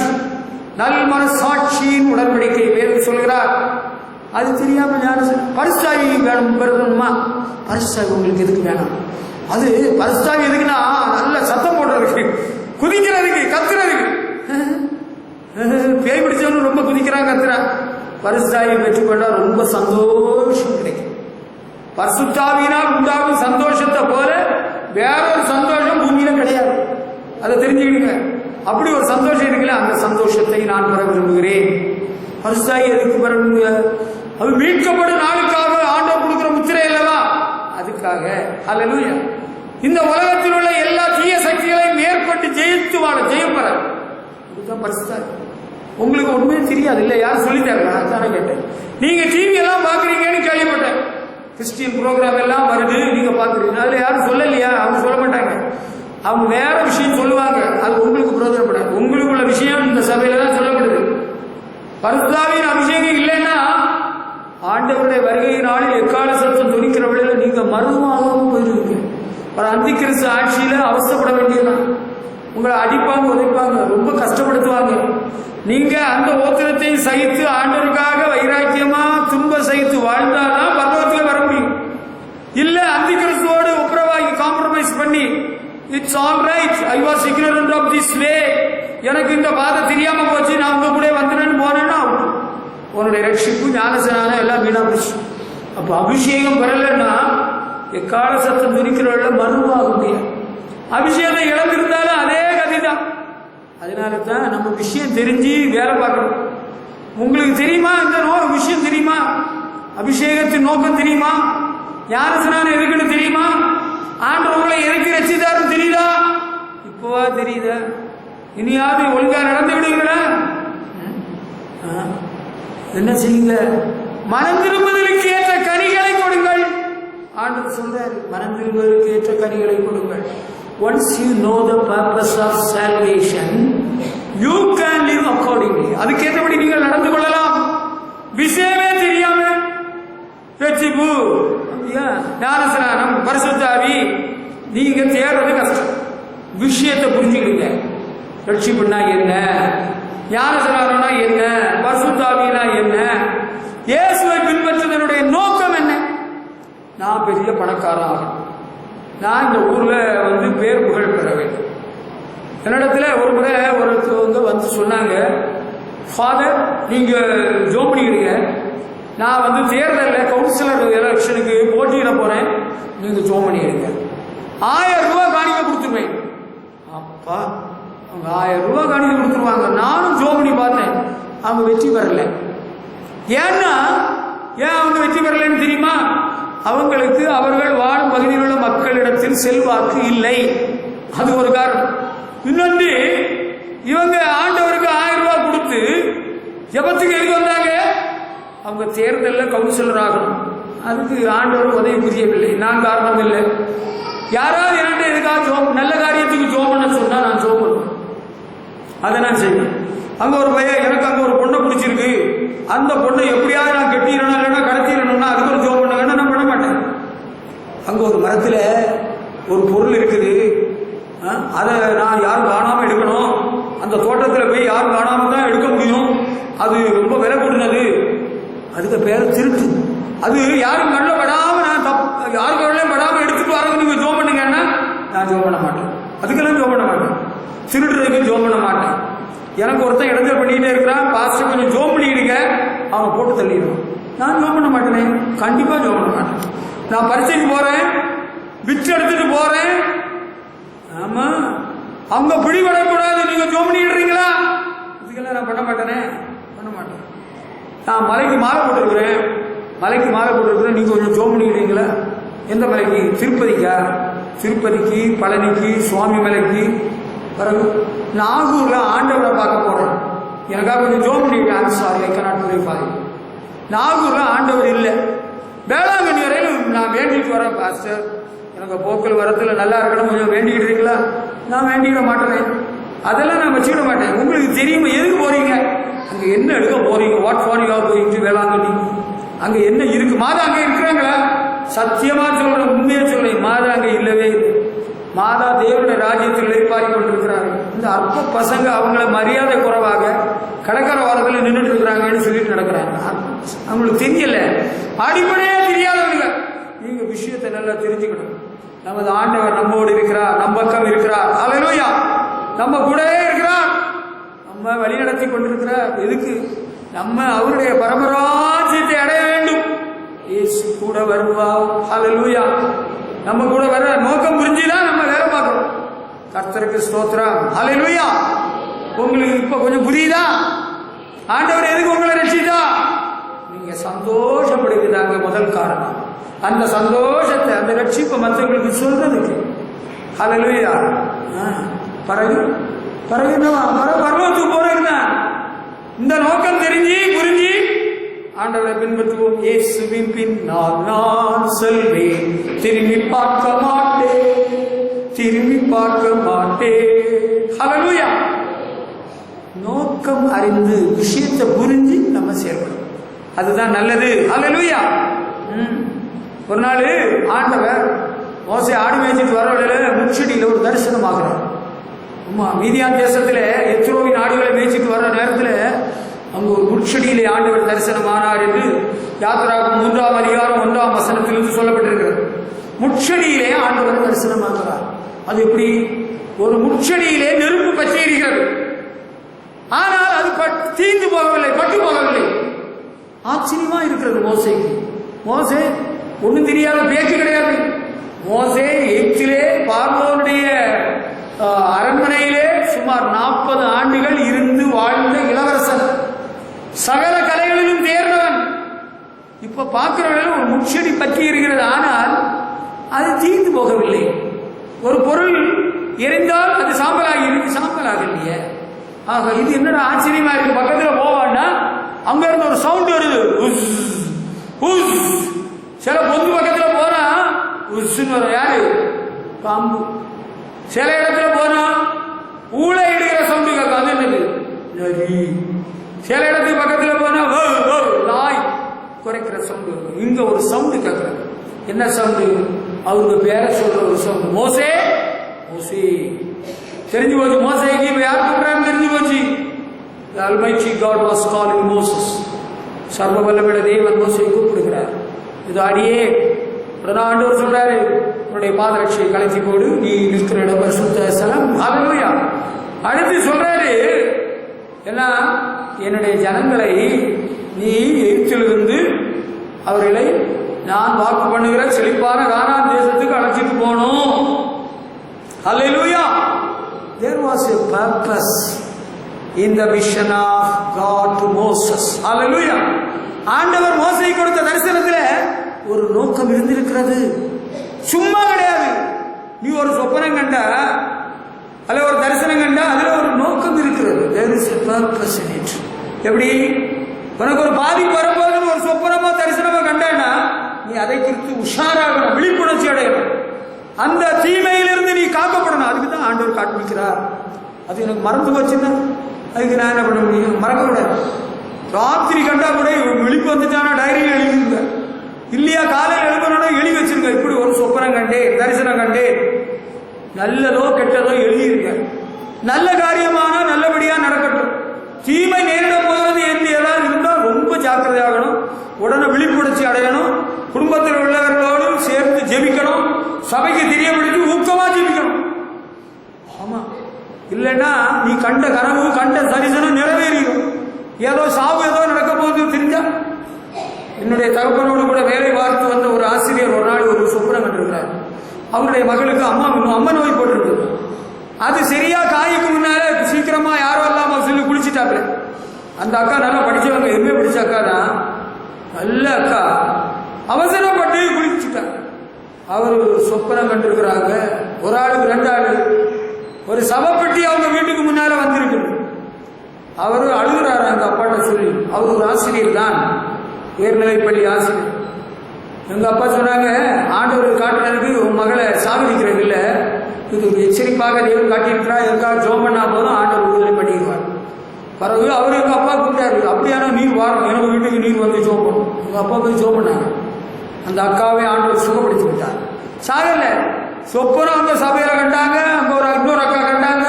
நல் மனசாட்சியின் உடன்படிக்கை வேறு சொல்கிறார். அது தெரியாம ஞானஸ்நானம். பரிசுத்தாவி வேணும் பெறணுமா? பரிசுத்தாவி உங்களுக்கு எதுக்கு வேணும்? அது பரிசுத்தாவி எதுக்குன்னா நல்ல சத்தம் போடுறதுக்கு, குதிக்கிறதுக்கு, கத்துறதுக்கு. பேய் பிடிச்சவனு ரொம்ப குதிக்கிறான், கத்துறான். பரிசுத்தாவியை பெற்றுக்கொண்டா ரொம்ப சந்தோஷம் கிடைக்கும். பரிசுத்தாவியினால் உண்டாகும் சந்தோஷத்தை போல வேறொரு சந்தோஷம் பூமியில கிடையாது. அதை தெரிஞ்சுக்கிடுங்க. அப்படி ஒரு சந்தோஷம் இருக்குல்ல, அந்த சந்தோஷத்தை நான் பெற விரும்புகிறேன். பரிசுத்தாவி எதுக்கு பெற விரும்புக? அது மீட்கப்படும் நாளுக்காக ஆண்டவர் கொடுக்கிற முத்திரை அல்லவா, அதுக்காக. அல்லேலூயா. இந்த உலகத்தில் உள்ள எல்லா தீய சக்திகளையும் மேற்பட்டு ஜெயித்து வாழ ஜெயம் பெற இதுதான் பரிசுத்தாவி. உங்களுக்கு ஒண்ணுமே தெரியாது இல்ல, யாரும் சொல்லித்தாங்க, அதான கேட்டேன். நீங்க டிவி எல்லாம் பாக்குறீங்கன்னு கேள்விப்பட்டேன். கிறிஸ்டியன் ப்ரோக்ராம் எல்லாம் வருது, நீங்க பாக்குறீங்க. அதுல யாரும் சொல்லலையா? அவங்க சொல்ல மாட்டாங்க. அவங்க வேற விஷயம் சொல்லுவாங்க. அது உங்களுக்கு பிரயோஜனப்படாது. உங்களுக்குள்ள விஷயம் இந்த சபையில தான் சொல்லப்படுது. பரிசுத்தாவியின் அபிஷேகம் இல்லைன்னா ஆண்டவருடைய வருகை நாளில் எக்கால சத்தம் துணிக்கிற வேளையில நீங்க மர்மமாகவும் போயிருவீங்க. ஒரு அந்தி கிறிஸ்து ஆட்சியில அவசரப்பட வேண்டியதுதான். உங்களை அடிப்பாங்க, உதைப்பாங்க, ரொம்ப கஷ்டப்படுத்துவாங்க. நீங்க அந்த ஓத்திரத்தையும் சகித்து ஆண்டவருக்காக வைராக்கியமா துன்ப சகித்து வாழ்ந்தாதான் பரலோகத்தில் வர முடியும். இல்ல அந்தி கிறிஸ்துவோடு ஒப்புரவாகி காம்ப்ரமைஸ் பண்ணி it's all right, I was ignorant of this way, எனக்கு இந்த பாதை தெரியாம போச்சு, நான் உங்க கூட வந்துட்டேன்னு போனேன்னா உன்னுடைய ரட்சிப்பு ஞானசனான எல்லாம் வீணா போச்சு. அப்ப அபிஷேகம் பெறலன்னா எக்கால சத்தம் துணிக்கிறவர்கள மனுவாக முடியாது. அபிஷேகம் இழந்திருந்தாலும் அதே கதிதான். அதனால தான் நம்ம விஷயம் தெரிஞ்சு வேலை பார்க்கணும். உங்களுக்கு தெரியுமா இந்த விஷயம் தெரியுமா? அபிஷேகத்தின் நோக்கம் தெரியுமா? ஞானசனான எதுக்குன்னு தெரியுமா? ஆண்டவர்களை எதுக்கு ரட்சித்தாருன்னு தெரியுதா? இப்போவா தெரியுதா? இனியாவது ஒழுங்கா நடந்து விடுங்களா? என்ன செய்யுங்க? மனம் திரும்புதலுக்கு ஏற்ற கனிகளை கொடுங்கள். ஆண்டவர் சொல்றாரு, மனம் திரும்புதலுக்கு ஏற்ற கனிகளை கொடுங்கள். Once you know the purpose of salvation, you can live accordingly. அதுக்கேற்றபடி நீங்கள் நடந்து கொள்ளலாம். விஷயமே தெரியாம ரட்சிப்பு, ஞானஸ்நானம், பரிசுத்தாவி நீங்க தேடுறது கஷ்டம். விஷயத்தை புரிஞ்சுக்கிடுங்க. ரட்சிப்புனா என்ன, ஞானஸ்நானம்னா என்ன, பரிசுத்தாவினா என்ன, இயேசுவை பின்பற்றுவதனுடைய நோக்கம் என்ன? நான் பெரிய பணக்காரன் ஆகணும், நான் இந்த ஊர்ல பேர் புகழ் பெற வேண்டும். என்னிடத்துல ஒரு முறை ஒருத்தவங்க வந்து சொன்னாங்க, ஃபாதர் நீங்க ஜோம் பண்ணிக்கிடுங்க, நான் தேர்தலில் கவுன்சிலர் எலெக்ஷனுக்கு போட்டியிட போறேன், நீங்க ஜோம் பண்ணிடுங்க, 1000 ரூபாய் காணிக்க கொடுத்துருவேன். அப்பா அவங்க 1000 ரூபாய் காணிக்க கொடுத்துருவாங்க. நானும் ஜோம் பண்ணி பார்த்தேன், அவங்க வெற்றி பெறல. ஏன்னா ஏன் அவங்க வெற்றி பெறலன்னு தெரியுமா? அவங்களுக்கு அவர்கள் வாழும் பகுதியில் உள்ள மக்களிடத்தில் செல்வாக்கு இல்லை, அது ஒரு காரணம். இன்னொன்று, இவங்க ஆண்டவருக்கு 1000 ரூபாய் கொடுத்து ஜெபத்துக்கு எதுக்கு வந்தாங்க? அவங்க தேர்தலில் கவுன்சிலர் ஆகணும். அதுக்கு ஆண்டவர் உதவி புரியவில்லை, நான் காரணம் இல்லை. யாராவது என்கிட்ட எதுக்காக நல்ல காரியத்துக்கு ஜோம் பண்ண சொன்னா நான் ஜோம் பண்ணுவேன், அதை நான் செய்வேன். அங்க ஒரு பையன், எனக்கு அங்க ஒரு பொண்ணை பிடிச்சிருக்கு, அந்த பொண்ணை எப்படியாவது நான் கட்டிடணும் இல்லைன்னா கடத்திடணும்னா அதுக்கு ஒரு ஜோம் பண்ணுங்கன்னா நான் பண்ண மாட்டேன். அங்க ஒரு மரத்துல ஒரு பொருள் இருக்குது, அதை நான் யாரும் காணாம எடுக்கணும், அந்த தோட்டத்தில் போய் யாரும் காணாம தான் எடுக்க முடியும், அது ரொம்ப விலை கூடினது, அதுக்கு பேர் திருட்டு, அது யாரும் கண்ணில் படாம நான் யாரும் கண்ணிலையும் படாம எடுத்துட்டு வரது நீங்க ஜோம் பண்ணுங்கன்னா நான் ஜோம் பண்ண மாட்டேன், அதுக்கெல்லாம் ஜோம் பண்ண மாட்டேன், திருடுறதுக்கு ஜோம் பண்ண மாட்டேன். எனக்கு ஒருத்தன் இடைஞ்சல் பண்ணிக்கிட்டே இருக்கிறான், பாஸ்டர் கொஞ்சம் ஜோம் பண்ணிக்கிடுங்க, அவன் போட்டு தள்ளிடுவான், நான் ஜோம் பண்ண மாட்டேனே, கண்டிப்பா ஜோம் பண்ண மாட்டேன். நான் பரீட்சைக்கு போறேன், பிச்சு எடுத்துட்டு போறேன், ஆமா அவங்க பிடிபடக்கூடாது, நீங்க ஜோம் பண்ணிடுறீங்களா, இதுக்கெல்லாம் நான் பண்ண மாட்டேனே, பண்ண மாட்டேன். நான் மலைக்கு மாலை போட்டிருக்கிறேன், மலைக்கு மாலை போட்டிருக்கிறேன், நீங்க கொஞ்சம் ஜோம் பண்ணிக்கிறீங்களா? எந்த மலைக்கு? திருப்பதிக்கா? திருப்பதிக்கு, பழனிக்கு, சுவாமி மலைக்கு, பிறகு நாகூர்ல ஆண்டவரை பார்க்க போறேன், எனக்காக கொஞ்சம் ஜோம் பண்ணிருக்கேன், sorry I cannot pray for you. நாகூர்ல ஆண்டவர் இல்லை, வேளாங்கண்ணி வரையிலும் நான் வேண்டிட்டு வரேன், பாஸ்டர் எனக்கு போக்கல் வரத்துல நல்லா இருக்கணும், கொஞ்சம் வேண்டிக்கிட்டீங்களா? நான் வேண்டிக்கிட மாட்டேன், அதெல்லாம் நான் வச்சுக்கிட மாட்டேன். உங்களுக்கு தெரியுமா எதுக்கு போறீங்க, அங்க என்ன எடுக்க போறீங்க, what for you are going to Velankanni, அங்க என்ன இருக்கு? மாதா அங்க இருக்கிறாங்களா? சத்தியமா சொல்றேன், உண்மையா சொல்றேன், மாதா அங்க இல்லவே இல்லை. மாதா தேவனுடைய ராஜ்யத்தில் இழைப்பாரி கொண்டிருக்கிறார்கள். இந்த அற்ப பசங்க அவங்கள மரியாதை குறைவாக கடற்கரை வாரத்தில் நின்றுட்டு இருக்கிறாங்கன்னு சொல்லிட்டு நடக்கிறாங்க. அவங்களுக்கு தெரியல, அடிப்படையே தெரியாதவங்க. நீங்க விஷயத்தை நல்லா தெரிஞ்சுக்கணும். நமது ஆண்டவர் நம்மோடு இருக்கிறார், நம் பக்கம் இருக்கிறார். ஹல்லேலூயா. நம்ம கூடவே இருக்கிறார், நம்ம வழிநடத்தி கொண்டிருக்கிறார். எதுக்கு? நம்ம அவருடைய பரமராஜ்யத்தை அடைய வேண்டும். இயேசு கூட வருவார். ஹல்லேலூயா. நம்ம கூட வர நோக்கம் புரிஞ்சுதான் நம்ம வேலை பார்க்கணும். கர்த்தருக்கு ஸ்தோத்திரம். ஹல்லேலூயா. உங்களுக்கு இப்ப கொஞ்சம் புரியுதா? ஆண்டவர் எதுக்கு உங்களை ரட்சித்தா? நீங்க சந்தோஷப்படுகிறாங்க. முதல் காரணம் அந்த சந்தோஷத்தை, அந்த ரட்சிப்பை மற்றவங்களுக்கு சொல்றதுக்கு. ஹல்லேலூயா. பிறகு பரலோகத்துக்கு போறீங்கன்னா இந்த நோக்கம் தெரிஞ்சு புரிஞ்சு ஆண்டவரை பின்பற்றுவோம். இயேசுவின் பின்னால் நான் செல்வேன், திரும்பி பார்க்க மாட்டேன். ஹல்லேலூயா. நோக்கம் அறிந்து விஷயத்தை புரிஞ்சு நம்ம செயல்படும், அதுதான் நல்லது. ஹல்லேலூயா. ஒரு நாள் ஆண்டவர் மோசே ஆடு மேய்ச்சிட்டு வர வழியில முச்செடியில் ஒரு தரிசனம் ஆகிறார். மீதியான் தேசத்துல எத்ரோவின் ஆடுகளை மேய்ச்சிட்டு வர்ற நேரத்துல அங்கு ஒரு முச்செடியிலே ஆண்டவர் தரிசனமானார் என்று யாத்திராகம் 3ஆம் அதிகாரம் 1ஆம் வசனத்திலிருந்து சொல்லப்பட்டிருக்கிறது. முச்செடியிலே ஆண்டவர் தரிசனமாகிறார். அது எப்படி? ஒரு முச்செடியிலே நெருப்பு பற்றி இருக்கிறது, ஆனால் அது தீர்ந்து போகவில்லை, பட்டு போகவில்லை. ஆச்சரியமா இருக்கிறது மோசேக்கு. மோசே ஒன்றும் தெரியாத பேச்சு கிடையாது. மோசே எகிப்திலே பார்வோனுடைய அரண்மனையிலே சுமார் 40 ஆண்டுகள் இருந்து வாழ்ந்த இளவரசன், சகல கலைகளிலும் தேர்ந்தவன். இப்ப பார்க்கிறவர்கள் ஒரு முச்செடி பற்றி இருக்கிறது, ஆனால் அது தீர்ந்து போகவில்லை. ஒரு பொருள் எரிந்தால் அது சாம்பலாக இல்லையே. ஆக இது என்னடா ஆச்சரியமா இருக்கு. பக்கத்துல போவான்னா அங்க இருந்து ஒரு சவுண்ட் வருது, சில பொந்து பக்கத்துல போனா உஸ்ன்னு வரும். யாரு? பாம்பு. சில இடத்துல போனா ஊழை இடுகிற சவுண்டு கேட்கும், அது என்னது? நரி. சில இடத்துக்கு பக்கத்துல போனா நாய் குறைக்கிற சவுண்டு. இங்க ஒரு சவுண்டு கேட்கறது. என்ன சவுண்டு? அவங்க பேரை சொல்ற ஒரு சவுண்டு. மோசே மோசே. தெரிஞ்சு போச்சு மோசேக்கு இப்ப யார் கூப்பிடுறாங்க தெரிஞ்சு போச்சு. The Almighty God was calling Moses. சர்வ வல்லமையுள்ள தேவன் மோசேயை கூப்பிடுகிறார். இது அடியே ஆண்டவர் சொல்றாரு, உன்னுடைய பாதரட்சியை கலைச்சி போடு, நீ நிற்கிற இடம் பரிசுத்த ஸ்தலம். ஹல்லேலூயா. அடுத்து சொல்றாரு, என்ன? என்னுடைய ஜனங்களை நீ எகிப்திலிருந்து அவர்களை நான் வாக்கு பண்ணுகிற செழிப்பான கானான் தேசத்துக்கு அழைச்சிட்டு போகணும். ஹல்லேலூயா. There was a purpose in the mission of God to Moses. Hallelujah. ஆண்டவர் மோசேக்கு கொடுத்த தரிசனத்துல ஒரு நோக்கம் இருந்திருக்கிறது, சும்மா கிடையாது. நீ ஒரு சொப்பனம் கண்டா அல்ல ஒரு தரிசனம் கண்டா அதுல ஒரு நோக்கம் இருக்கிறது. There is a purpose in it. எப்படி? உனக்கு ஒரு பாதிப்பு வரும்போது ஒரு சொப்பனமா தரிசனமா கண்டானா நீ அதை குறித்து உஷாராகணும், விழிப்புணர்ச்சி அடையணும். அந்த தீமையிலிருந்து நீ காக்கப்படணும். அதுக்கு தான் ஆண்டவர் காண்பிக்கிறார். அது எனக்கு மறந்து போச்சுன்னா அதுக்கு நான் என்ன பண்ண முடியும்? மறக்கக்கூடாது. ராத்திரி கண்டா கூட விழிப்பு வந்துட்டானா டைரியில் எழுதிருங்க, இல்லையா காலையில் எழுதணும்னா எழுதி வச்சிருங்க. இப்படி ஒரு சொப்பனம் கண்டே, தரிசனம் கண்டே, நல்லதோ கெட்டதோ எழுதிருங்க. நல்ல காரியமானா நல்லபடியா நடக்கட்டும். தீமை நேரிட போகிறது என்று ஏதாவது இருந்தால் ரொம்ப ஜாக்கிரதையாகணும். உடனே விழிப்புணர்ச்சி அடையணும். குடும்பத்தில் உள்ளவர்களோடு சேர்ந்து ஜெபிக்கணும். சபைக்கு தெரியப்படுத்தி ஊக்கமா ஜெபிக்கணும். ஆமா, இல்லைன்னா நீ கண்ட கனவு கண்ட தரிசனம் நிறைவேறிடும். ஏதோ சாவு ஏதோ நடக்க போகுது தெரிஞ்சா. என்னுடைய தகப்பனோடு கூட வேலை பார்த்து வந்த ஒரு ஆசிரியர் ஒரு நாள் ஒரு சொப்பனம் கண்டிருக்கிறார். அவருடைய மகளுக்கு அம்மா நோய் போட்டிருக்கு. அது சரியா காய்க்கு முன்னால சீக்கிரமா யாரும் இல்லாம சொல்லி குளிச்சுட்டாப்ல. அந்த அக்கா நல்லா படிச்சவங்க, எம்ஏ படிச்ச அக்கா தான், நல்ல அக்கா. அவசரப்பட்டு குளிச்சுட்டாங்க. அவரு சொப்பனம் கண்டிருக்கிறாங்க. ஒரு ஆளுக்கு 2 ஆளு. ஒரு சவப்பெட்டி அவங்க வீட்டுக்கு முன்னால வந்திருக்கு. அவரு அழுகிறாரு அந்த அப்பாட்ட சொல்லி. அவரு ஒரு ஆசிரியர் தான், உயர்நிலைப்பள்ளி ஆசிரியர். எங்க அப்பா சொன்னாங்க, ஆண்டவர் காட்டுறதுக்கு உன் மகளை சாவடிக்கிறது இல்ல, இது ஒரு எச்சரிப்பாக தேவன் காட்டியிருக்கிறா, எதுக்காக ஜோம் பண்ணா போதும் ஆண்டவர் விடுதலை பண்ணிடுவார். பிறகு அவரு எங்க அப்பா கூப்பிட்டாரு, அப்படியான நீர் வாரம் எனக்கு வீட்டுக்கு நீர் வந்து ஜோம் பண்ணும். எங்க அப்பா போய் ஜோம் பண்ணாங்க. அந்த அக்காவே ஆண்டவர் சுகப்படுத்தி விட்டார். சாகல சொப்பனம் அந்த சபையில கண்டாங்க. அங்க ஒரு இன்னொரு அக்கா கண்டாங்க.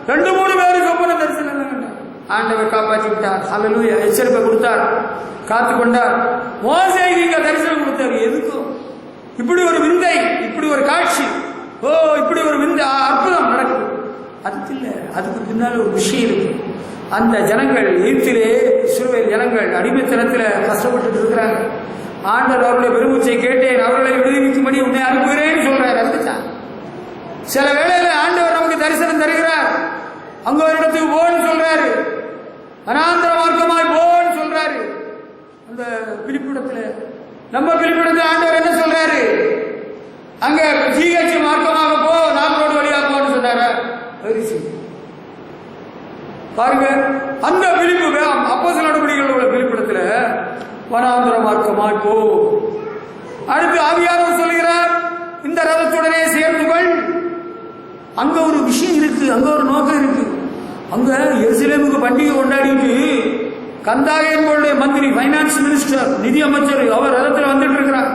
2-3 பேர் சொப்பனம் தரிசனம் கண்டாங்க. ஆண்டவர் காப்பாற்றி விட்டார். ஹல்லேலூயா. எச்சரிப்பை கொடுத்தார், காத்து கொண்டார். மோசேக்கு இங்க தரிசனம் கொடுத்தார். எதுக்கும் இப்படி ஒரு விந்தை, இப்படி ஒரு காட்சி, ஓ இப்படி ஒரு விந்தை அற்புதம் நடக்குது. அதுக்கு இல்லை, அதுக்கு பின்னால் ஒரு விஷயம் இருக்கு. அந்த ஜனங்கள் எகிப்திலே இஸ்ரவேல் ஜனங்கள் அடிமைத்தனத்தில் கஷ்டப்பட்டு இருக்கிறாங்க. ஆண்டவர் அவருடைய பெருமூச்சை கேட்டேன், அவர்களை விடுவிக்கும்படி உன்னை அனுப்புகிறேன்னு சொல்றாரு. அதுதான் சில வேளையில ஆண்டவர் நமக்கு தரிசனம் தருகிறார். அங்க ஒரு இடத்துக்கு போன்னு சொல்றாரு, அனாந்திர மார்க்கமாய் போன்னு சொல்றாரு. அந்த பிலிப்பிடத்துல, நம்ம பிலிப்பிடத்துல ஆண்டவர் என்ன சொல்றாரு? அங்க ஜிஹெச் மார்க்கமாக போ, நாமரோடு வழியாக போன்னு சொன்னாரா? பாருங்க, அந்த பிலிப்பு அப்போஸ்தலர் நடவடிக்கைகள் உள்ள பிலிப்பிடத்துல வனாந்திர மார்க்கமாய் போ. அடுத்து ஆவியானவர் சொல்கிறார், இந்த ரதத்துடனே சேர்ந்து கொள். அங்க ஒரு விஷயம் இருக்கு, அங்க ஒரு நோக்கம் இருக்கு. அங்க எருசலேமுக்கு பண்டிகை கொண்டாடிட்டு கந்தாயனுடைய மந்திரி, பைனான்ஸ் மினிஸ்டர், நிதி அமைச்சர், அவர் ரதத்தில் வந்துட்டு இருக்கிறார்.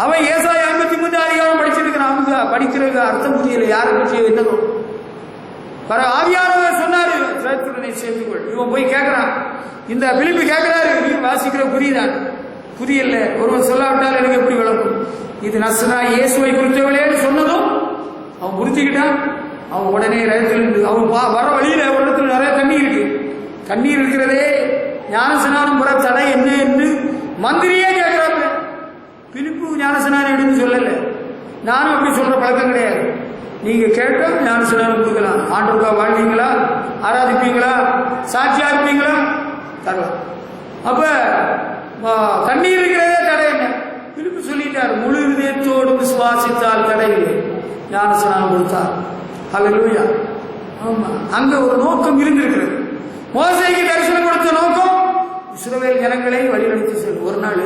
அவன் ஏசாயா 53 அதிகாரம் படிச்சிருக்கிறான். அவங்க படிக்கிறதுக்கு அர்த்தம் புரியல, யாரை பற்றி என்னதோ. ஆவியானவர் சொன்னாரு ரதத்துடனே சேர்ந்து கொள். இவன் போய் கேட்கிறான், இந்த பிலிப்பு கேட்கிறாரு, நீ வாசிக்கிற புரியுதான்? புரியல. ஒருவன் சொல்லாவிட்டால் எனக்கு எப்படி விளக்கும்? இது நசனா இயேசுவை குறித்தவளேன்னு சொன்னதும் அவன் புரிஞ்சுக்கிட்டான். அவன் உடனே ரதத்தில், அவன் வர வழியில ஒரு இடத்துல நிறைய தண்ணீர் இருக்கு. தண்ணீர் இருக்கிறதே ஞானஸ்நானம் பெற தடை என்ன என்று மந்திரியே கேட்கிறாங்க. பிலிப்பு ஞானஸ்நானம் எடுன்னு சொல்லல. நானும் அப்படி சொல்ற பழக்கம் கிடையாது. நீங்க கேட்டா ஞானஸ்நானம் கொடுக்கலாம். ஆண்டவருக்கா வாழ்வீங்களா, ஆராதிப்பீங்களா, சாட்சியா இருப்பீங்களா, தரலாம். அப்ப தண்ணீர் இருக்கிறதே தடை என்ன? பிலிப்பு சொல்லிட்டார், முழு இதயத்தோடு விசுவாசித்தால் தடை இல்லை. ஞானஸ்நானம் கொடுத்தார். ஹல்லேலூயா. ஆமா, அங்க ஒரு நோக்கம் இருந்திருக்கிறது. மோசேக்கு தரிசனம் கொடுத்த நோக்கம் இஸ்ரவேல் ஜனங்களை வழிநடத்தி செல்லும். ஒரு நாள்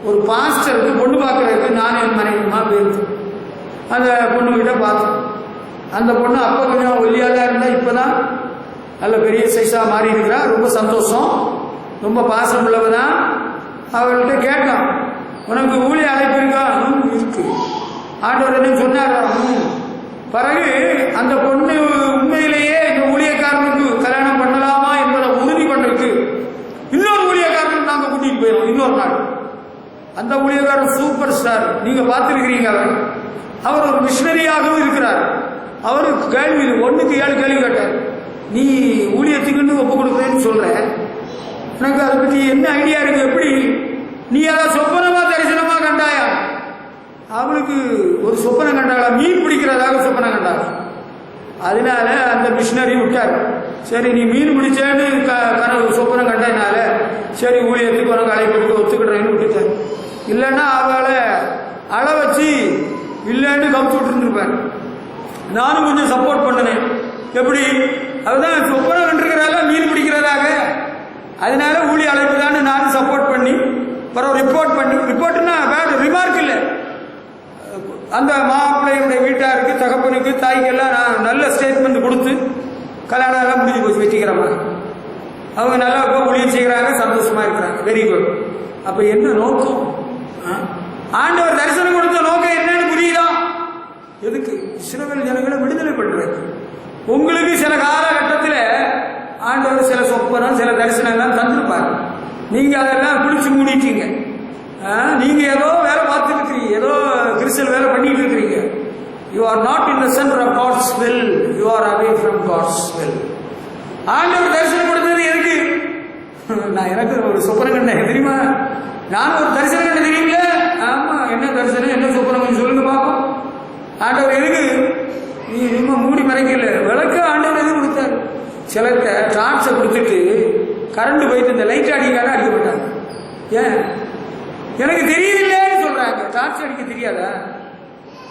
ஒரு பாஸ்டருக்கு பொண்ணு பார்க்கறதுக்கு நான் என் மனைவிமா போயிருந்தோம். அந்த பொண்ணு கிட்ட பார்த்தோம். அந்த பொண்ணு அப்போ கொஞ்சம் ஒல்லியாக இருந்தா, இப்பதான் நல்ல பெரிய சைஸா மாறி இருக்கிறா. ரொம்ப சந்தோஷம், ரொம்ப பாசம் உள்ளவதான். அவர்கிட்ட கேட்டோம், உனக்கு ஊழிய அழைப்பு இருக்கா? இருக்கு. ஆண்டவர் என்ன சொன்னார்? பிறகு அந்த பொண்ணு உண்மையிலேயே இந்த ஊழியக்காரனுக்கு கல்யாணம் பண்ணலாமா என்பதை உறுதி பண்ணதுக்கு இன்னொரு ஊழியக்காரனுக்கு நாங்கள் கூட்டிட்டு போயிடும். இன்னொரு நாள் அந்த ஊழியக்காரன் சூப்பர் ஸ்டார், நீங்க பார்த்துருக்கிறீங்க. அவர் ஒரு மிஷனரியாகவும் இருக்கிறார். அவரு கேள்வி 1க்கு 7 கேள்வி கேட்டார். நீ ஊழியத்துக்குன்னு ஒப்பு கொடுக்குறேன்னு சொல்ற, எனக்கு அதை பற்றி என்ன ஐடியா இருக்கு? எப்படி நீ அதை சொப்பனமா தரிசனமா கண்டாயா? அவளுக்கு ஒரு சொப்பனம் கண்டாளா, மீன் பிடிக்கிறதாக சொப்பனம் கண்டாளா. அதனால அந்த மிஷினரி விட்டார். சரி, நீ மீன் பிடிச்சேன்னு சொப்பனம் கண்டனால சரி ஊழியத்துக்கு உனக்கு அழைப்பு ஒத்துக்கிடுறேன்னு விட்டுட்டார். இல்லைன்னா அவளை அள வச்சு இல்லைன்னு கவுச்சு விட்டுருந்துருப்பார். நானும் கொஞ்சம் சப்போர்ட் பண்ணினேன். எப்படி? அதுதான் சொப்பனம் கண்டிருக்கிறாங்க, மீன் பிடிக்கிறதாக. அதனால ஊழிய அழைப்பு தான் நானும் சப்போர்ட் பண்ணி பிறகு ரிப்போர்ட் பண்ணி, ரிப்போர்ட்னா வேற ரிமார்க் இல்லை, அந்த மாப்பிள்ளையுடைய வீட்டாருக்கு, தகப்பனுக்கு, தாய்க்கெல்லாம் நான் நல்ல ஸ்டேட்மெண்ட் கொடுத்து கல்யாணம் எல்லாம் முடிஞ்சு போச்சு, வச்சுக்கிறோமா. அவங்க நல்லா ஊழியம் செய்கிறாங்க, சந்தோஷமா இருக்கிறாங்க. Very good. அப்ப என்ன நோக்கம்? ஆண்டவர் தரிசனம் கொடுத்த நோக்கம் என்னன்னு புரியுதா? எதுக்கு? இஸ்ரவேல் ஜனங்களை விடுதலை பண்றது. உங்களுக்கு சில காலகட்டத்தில் ஆண்டவர் சில சொப்பனம், சில தரிசனங்கள் தந்திருப்பாங்க. நீங்க அதெல்லாம் பிடிச்சு மூடிட்டீங்க. நீங்க ஏதோ வேலை பார்த்துட்டு இருக்கிறீங்க, ஏதோ கிறிஸ்தல் வேலை பண்ணிட்டு இருக்கிறீங்க. You are not in the centre of God's will, you are away from God's will. ஆண்டவர் தரிசனம் கொடுத்தது எதுக்கு? நான் எனக்கு ஒரு சொப்பனம் கண்டேன் தெரியுமா? நான் ஒரு தரிசனம் கண்ட தெரியுங்களா? ஆமா, என்ன தரிசனம், என்ன சொப்பனம், கொஞ்சம் சொல்லுங்க பார்ப்போம். ஆண்டவர் எதுக்கு? நீ ரொம்ப மூடி மறைக்கல. விளக்கு ஆண்டவர் எது கொடுத்தாரு? சிலர்கிட்ட டார்ச்சை கொடுத்துட்டு கரண்ட் போயிட்டு இந்த லைட் அடிக்காத அடிக்கப்பட்டாங்க. ஏன்? எனக்கு தெரியவில்லைன்னு சொல்றாங்க. டார்ச் அடிக்க தெரியாதா?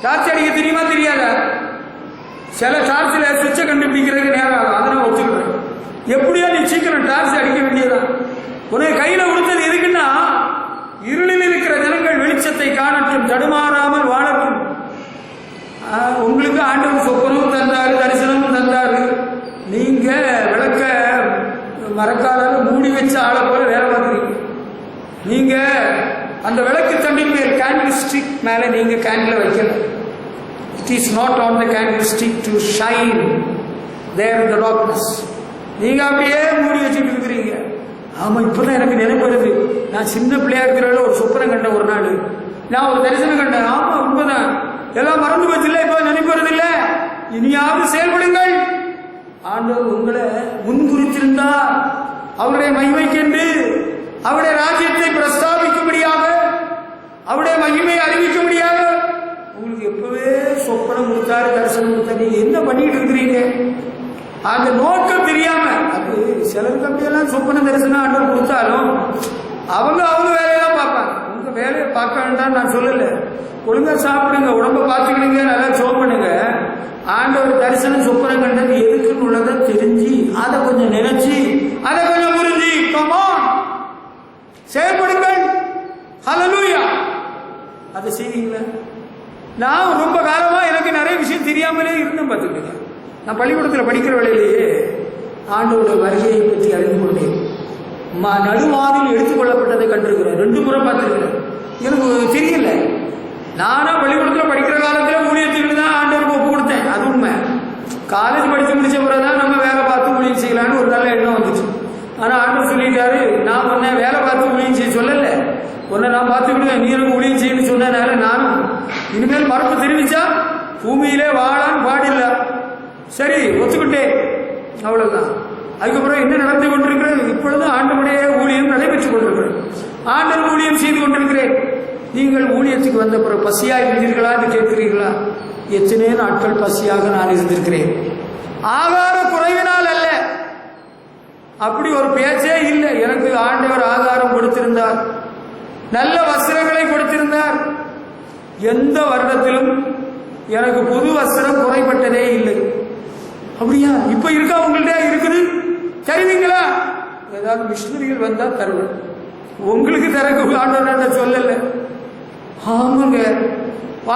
டார்ச் அடிக்க தெரியுமா தெரியாதா? சில டார்ச்சில் சுவிட்சை கண்டுபிடிக்கிறதுக்கு நேரம் ஆகும், அதை நான் ஒத்துக்கிறேன். எப்படியோ நீ சீக்கிரம் டார்ச் அடிக்க வேண்டியதான். உனக்கு கையில கொடுத்தது எதுக்குன்னா, இருளில் இருக்கிற ஜனங்கள் வெளிச்சத்தை காணட்டும், தடுமாறாமல் வாழட்டும். உங்களுக்கு ஆண்டவர் சொப்பனமும் தந்தாரு, தரிசனமும் தந்தாரு. நீங்க விளக்க மரக்கால மூடி வச்ச ஆளை போல வேலை பார்க்குறீங்க. நீங்க அந்த விளக்கு தண்டின் மேல் கேண்டில் ஸ்டிக் மேல நீங்க கேண்டில் வைக்கல. It is not on the candle stick to shine there in the darkness. நீங்க அப்படியே மூடி வச்சுட்டு இருக்கிறீங்க. ஆமா, இப்பதான் எனக்கு நினைப்பு வருது. நான் சின்ன பிள்ளையா இருக்கிற ஒரு சொப்பனம் கண்ட ஒரு நாள். நான் ஒரு தரிசனம் கண்டேன். ஆமா, உண்மைதான். எல்லாம் மறந்து போச்சு இல்லை, இப்ப நினைப்பது இல்லை. இனியாவது செயல்படுங்கள். ஆண்டவர் உங்களை முன்குறித்திருந்தார். அவருடைய மகிமைக்கென்று அவருடைய ராஜ்யத்தை பிரஸ்தாபிக்கும்படியாக, அவருடைய மகிமை அறிவிக்கும்படியாக உங்களுக்கு எப்பவே சொப்பனம் கொடுத்தாரு, தரிசனம் கொடுத்தாரு. நீங்க என்ன பண்ணிட்டு இருக்கிறீங்க? அந்த நோக்கம் தெரியாம, அது சிலருக்கு அப்படியெல்லாம் சொப்பன தரிசனம் ஆண்டவர் கொடுத்தாலும் அவங்க வேலையெல்லாம் பார்ப்பாங்க. உங்க வேலையை பார்க்க வேண்டாம் நான் சொல்லல. ஒழுங்கா சாப்பிடுங்க, உடம்ப பார்த்துக்கிடுங்க, நல்லா சோம் பண்ணுங்க. ஆண்டவர் தரிசனம் சொப்பனம் கண்டது எதுக்குன்னு உள்ளதை தெரிஞ்சு அதை கொஞ்சம் நினைச்சு அதை கொஞ்சம் புரிஞ்சு செயல்படுங்கள். ஹல்லேலூயா. அதை செய்வீங்களா? நான் ரொம்ப காலமா எனக்கு நிறைய விஷயம் தெரியாமலே இருந்தேன். பார்த்துக்கங்க, நான் பள்ளிக்கூடத்தில் படிக்கிற வேளையிலேயே ஆண்டவருடைய வருகையை பற்றி அறிந்து கொண்டேன். நடுவானில் எடுத்துக்கொள்ளப்பட்டதை கண்டிருக்கிறேன். 2 முறை பார்த்துருக்கிறேன். எனக்கு தெரியல. நானும் பள்ளிக்கூடத்தில் படிக்கிற காலத்தில் ஊழியத்துக்கு தான் ஆண்டவருக்கு ஒப்பு கொடுத்தேன். அது உண்மை. காலேஜ் படித்து முடிச்ச பிறகுதான் நம்ம வேலை பார்த்து ஊழியம் செய்யலான்னு ஒரு நல்ல எண்ணம் வந்துச்சு. ஆனால் ஆண்டவர் சொல்லிட்டாரு, நான் உன்னை வேலை பார்த்து ஊழியம் செய்ய சொல்லல, உன்னை நான் பார்த்துக்கிடுவேன், நீ எனக்கு ஊழியம் செய்யணும்னு சொன்னதுனால நானும் இனிமேல் மறுப்பு தெரிவிச்சா பூமியிலே வாழான்னு பாடில்ல. சரி, ஒத்துக்கிட்டேன், அவ்வளவுதான். அதுக்கப்புறம் என்ன நடந்து கொண்டிருக்கிறது? இப்பொழுது ஆண்டவருடைய ஊழியம் நடைபெற்றுக் கொண்டிருக்கிறேன். ஆண்டவர் ஊழியம் செய்து கொண்டிருக்கிறேன். நீங்கள் ஊழியத்துக்கு வந்த பிறகு பசியாக இருந்தீர்களா என்று கேட்கிறீர்களா? எத்தனை நாட்கள் பசியாக நான் இருந்திருக்கிறேன். ஆகார குறைவினால் அல்ல, அப்படி ஒரு பேச்சே இல்லை. எனக்கு ஆண்டவர் ஆகாரம் கொடுத்திருந்தார், நல்ல வஸ்திரங்களை கொடுத்திருந்தார். எந்த வருடத்திலும் எனக்கு புது வஸ்திரம் குறைபட்டதே இல்லை. அப்படியா? இப்ப இருக்கா? உங்கள்ட்ட இருக்குது, தருவீங்களா? ஏதாவது மிஷினரிகள் வந்தா தருவேன். உங்களுக்கு தரக்கு ஆண்டவர் சொல்லல. ஆமாங்க,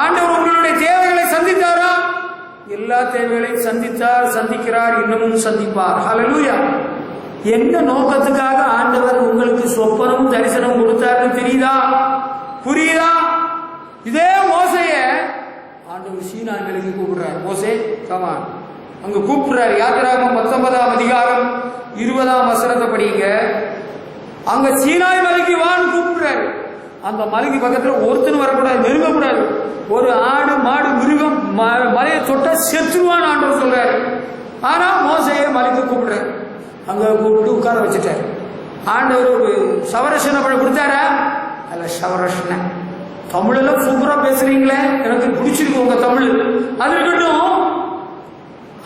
ஆண்டவர் உங்களுடைய தேவைகளை சந்தித்தாரா? எல்லா தேவைகளையும் சந்தித்தார், சந்திக்கிறார், இன்னமும் சந்திப்பார். ஹல்லேலூயா. என்ன நோக்கத்துக்காக ஆண்டவர் உங்களுக்கு சொப்பனம் தரிசனம் கொடுத்தாருன்னு தெரியுதா? புரியுதா? இதே மோசைய ஆண்டவர் சீனாய் மலைக்கு கூப்பிடுறாரு. மோசே கமான், அங்க கூப்பிடுறாரு. யாத்திராகமம் 19ஆம் அதிகாரம் 20ஆம் வசனத்தை படிங்க. அங்க சீனாய் மலைக்கு வான்னு கூப்பிடுறாரு. அந்த மலைக்கு பக்கத்துல ஒருத்தன் வரக்கூடாது, நெருங்கக்கூடாது. ஒரு ஆடு மாடு மிருகம் மலையை தொட்ட செத்துருவான்னு ஆண்டவர் சொல்றாரு. ஆனா மோசைய மலைக்கு கூப்பிடுறாரு. அங்க கூப்பிட்டு உட்கார வச்சுட்டாரு. ஆண்டவர் ஒரு சவரசன பழம் கொடுத்தாரா? அல்ல, சவரசன தமிழெல்லாம் சூப்பரா பேசுறீங்களே, எனக்கு பிடிச்சிருக்கு உங்க தமிழ். அது இருக்கட்டும்,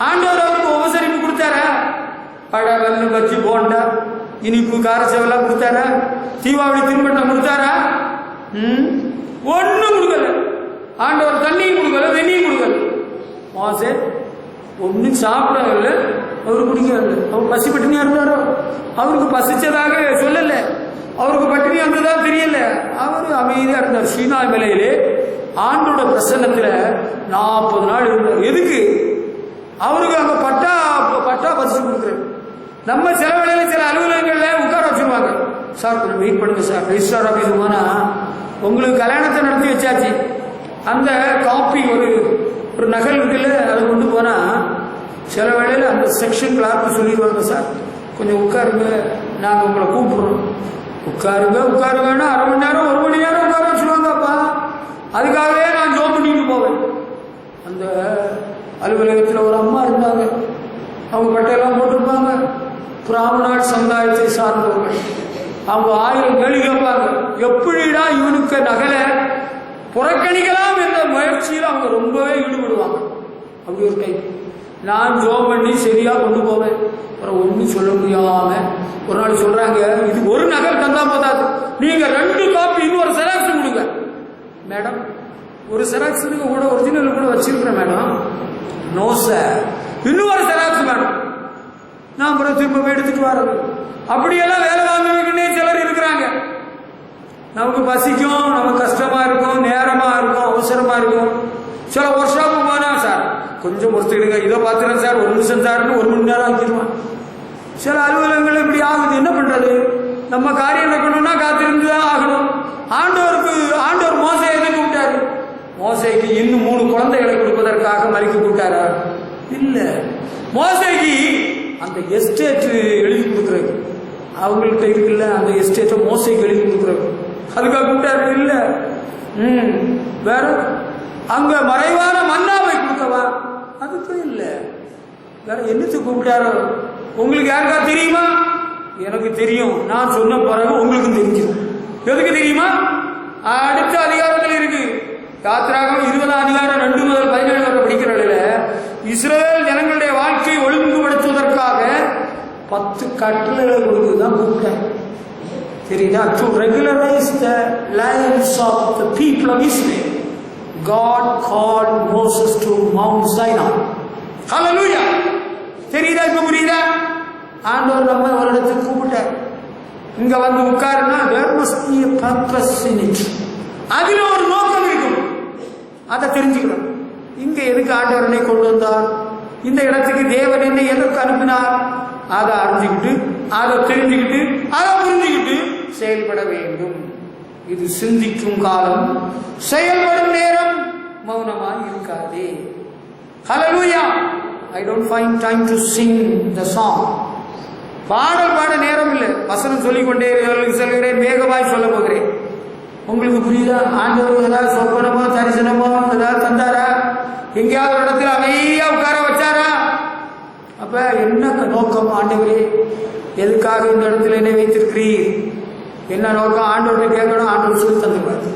ஆண்டவர் அவருக்கு உபசரிப்பு கொடுத்தாரா? பழவெல்லு பஜ்ஜி போண்டா இனிப்பு காரச்சவெல்லாம் கொடுத்தாரா? தீபாவளி திருமணம் கொடுத்தாரா? ஒன்னும் கொடுக்கல. ஆண்டவர் தண்ணியும் கொடுக்கல, வெண்ணியும் கொடுக்கல. மோசே ஒன்னும் சாப்பிடவில்லை, அவருக்கு பிடிக்கவில்லை. அவர் பசி பட்டினியா இருந்தாரோ? அவருக்கு பசிச்சதாக சொல்லல, அவருக்கு பட்டினி வந்ததா தெரியல. அவரு அமைதியா இருந்தார். சீனாய் மலையிலே ஆண்டோட பிரசன்னத்துல 40 நாள் இருந்தார். எதுக்கு? அவருக்கு அங்க பட்டா பசிச்சு கொடுக்குறாரு. நம்ம சில வேளையில சில அலுவலகங்கள்ல உட்கார வச்சிருவாங்க. சார் கொஞ்சம் வெயிட் பண்ணுங்க சார், ரெஜிஸ்ட்ரார் ஆஃபீஸ் போனா உங்களுக்கு கல்யாணத்தை நடத்தி வச்சாச்சு, அந்த காப்பி ஒரு நகல் இருக்குல்ல, அதை கொண்டு போனா சில வேளையில அந்த செக்ஷன் கிளார்க்கு சொல்லிடுவாங்க, சார் கொஞ்சம் உட்காருங்க, நாங்கள் உங்களை கூப்பிடுறோம். உட்காருங்கன்னா அரை மணி நேரம் 1 மணி நேரம் உட்கார வச்சுருவாங்கப்பா. அதுக்காகவே நான் ஜோம் பண்ணிட்டு போவேன். அந்த அலுவலகத்தில் ஒரு அம்மா இருந்தாங்க. அவங்க பட்டையெல்லாம் போட்டிருப்பாங்க. பிராமணர் சமுதாயத்தை சார்ந்தவர்கள். அவங்க 1000 கேள்வி கேட்பாங்க. எப்படிடா இவனுக்கு நகலை புறக்கணிக்கலாம் என்ற முயற்சியில் அவங்க ரொம்பவே ஈடுபடுவாங்க. அப்படி ஒரு டைம் நான் ஜோம் பண்ணி சரியா கொண்டு போவேன். அப்புறம் ஒன்றும் சொல்ல முடியாம ஒரு நாள் சொல்றாங்க, இது ஒரு நகல் தந்தா போதாது, நீங்க 2 காப்பி இன்னொரு செராக்ஸ் கொடுங்க. மேடம், ஒரு செராக்ஸுக்கு கூட ஒரிஜினல் கூட வச்சிருக்கிறேன் மேடம். நோ சார், இன்னொரு செராக்ஸ் மேடம். நான் அப்புறம் திரும்ப எடுத்துட்டு வர்றது. அப்படியெல்லாம் வேலை வாங்குவீங்கன்னே சிலர் இருக்கிறாங்க. நமக்கு பசிக்கும், நமக்கு கஷ்டமா இருக்கும், நேரமா இருக்கும், அவசரமா இருக்கும். சில ஒர்க் ஷாப்பு போனா, சார் கொஞ்சம் பொறுத்துக்கிடுங்க, இதை பார்த்துறேன் சார், 1 நிமிஷம் சார்னு 1 மணி நேரம் ஆக்கிடுவான். சில அலுவலகங்கள் இப்படி ஆகுது. என்ன பண்றது? நம்ம காரியம் நடக்கணும்னா காத்திருந்துதான் ஆகணும். ஆண்டவர் மோசையை எதை கூப்பிட்டாரு? மோசைக்கு இன்னும் 3 குழந்தைகளை கொடுப்பதற்காக மலைக்கு கூப்பிட்டாரா? இல்ல. மோசைக்கு அந்த எஸ்டேட் எழுதி கொடுக்குறது, அவங்கள்ட்ட இருக்குல்ல அந்த எஸ்டேட்டை மோசைக்கு எழுதி கொடுக்குறது, அதுக்காக கூப்பிட்டாரு? இல்ல. வேற அங்க மறைவான மன்னாவை கொடுக்கவா? அதுக்கும் இல்லை. வேற என்னத்துக்கு கூப்பிட்டாரோ? உங்களுக்கு யாருக்கா தெரியுமா? எனக்கு தெரியும். நான் சொன்ன பிறகு உங்களுக்கும் தெரிஞ்சிடும். எதுக்கு தெரியுமா? அடுத்த அதிகாரங்கள் இருக்கு. யாத்திராகம் 20 அதிகாரம் 2 முதல் 17 வரை படிக்கிறதுல இஸ்ரவேல் ஜனங்களுடைய வாழ்க்கையை ஒழுங்குபடுத்துவதற்காக 10 கட்டளைகளை கொடுத்துதான் கூப்பிட்டேன். தெரியுதா? To regularise the lives of the people of Israel God called Moses to Mount Sinai. Hallelujah. தெரியுதா? இப்ப புரியுதா? ஆண்டவர் நம்ம ஒரு இடத்துக்கு கூப்பிட்டார். இங்க வந்து உட்காருன்னா there must be a purpose in it. அதுல ஒரு நோக்கம் இருக்கும். அதை தெரிஞ்சுக்கணும். இங்க எதுக்கு ஆண்டவர் என்னை கொண்டு வந்தார், இந்த இடத்துக்கு தேவன் என்னை எதற்கு அனுப்பினார், அதை அறிஞ்சுக்கிட்டு, அதை தெரிஞ்சுக்கிட்டு, அதை புரிஞ்சுக்கிட்டு செயல்பட வேண்டும். இது சிந்திக்கும் காலம், செயல்படும் நேரம். மௌனமாய் இருக்காதே. Hallelujah. I don't find time to sing the song. பாடல் பாட நேரம் இல்லை. வசனம் சொல்லிக்கொண்டே செல்கிறேன், வேகமாய் சொல்ல போகிறேன். உங்களுக்கு புரியுதா? ஆண்டவர் ஏதாவது சொப்பனமோ தரிசனமோ ஏதாவது தந்தாரா? எங்கேயாவது ஒரு இடத்துல அமைதியா உட்கார வச்சாரா? அப்ப என்ன நோக்கம்? ஆண்டவரே எதுக்காக இந்த இடத்துல என்னை வைத்திருக்கிறீர்? என்ன நோக்கம்? ஆண்டவர்கிட்ட கேட்கணும். ஆண்டவர் சொல்லி தந்துருவார்.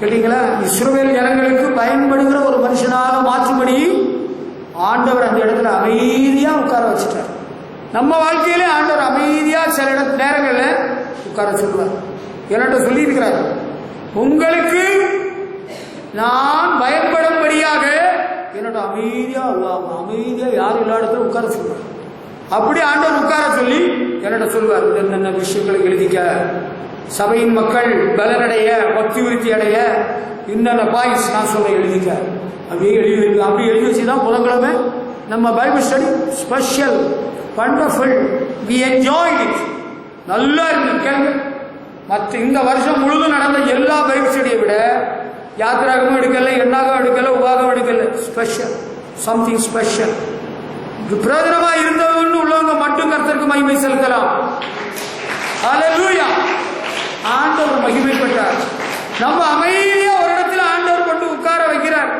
கேட்டீங்களா? இஸ்ரவேல் ஜனங்களுக்கு பயன்படுகிற ஒரு மனுஷனாக மாற்றும்படி ஆண்டவர் அந்த இடத்துல அமைதியா உட்கார வச்சுட்டார். நம்ம வாழ்க்கையிலே ஆண்டவர் அமைதியா சில நேரங்களில் உட்கார சொல்லுவார். என்னட்ட சொல்லி இருக்கிறார், உங்களுக்கு நான் பயப்படும்படியாக என்னோட அமைதியா யார் எல்லா இடத்துல உட்கார சொல்லுவார். அப்படி ஆண்டவர் உட்கார சொல்லி என்னோட சொல்வார், என்னென்ன விஷயங்களை எழுதிக்க, சபையின் மக்கள் பலனடைய, பக்தி விருத்தி அடைய, இன்னென்ன பாயிண்ட்ஸ் நான் சொல்ல எழுதிக்க. அப்படியே அப்படி எழுதி வச்சுதான் புதன்கிழமை நம்ம Bible study special, wonderful, we enjoyed it. நல்லா இருக்கு கேள்வி. மற்ற இந்த வருஷம் முழுதும் நடந்த எல்லா பைபிள் ஸ்டடியை விட யாத்திராகமும் எடுக்கல, எண்ணாகம் எடுக்கல, உபாகம் எடுக்கல. Special, something special. பிரயோஜனமா இருந்தவங்க உள்ளவங்க மட்டும் கர்த்தருக்கு மகிமை செலுத்தலாம். ஹல்லேலூயா. ஆண்டவர் மகிமைப்பட்டார். நம்ம அமைதியா ஒரு இடத்துல ஆண்டவர் கொண்டு உட்கார வைக்கிறார்.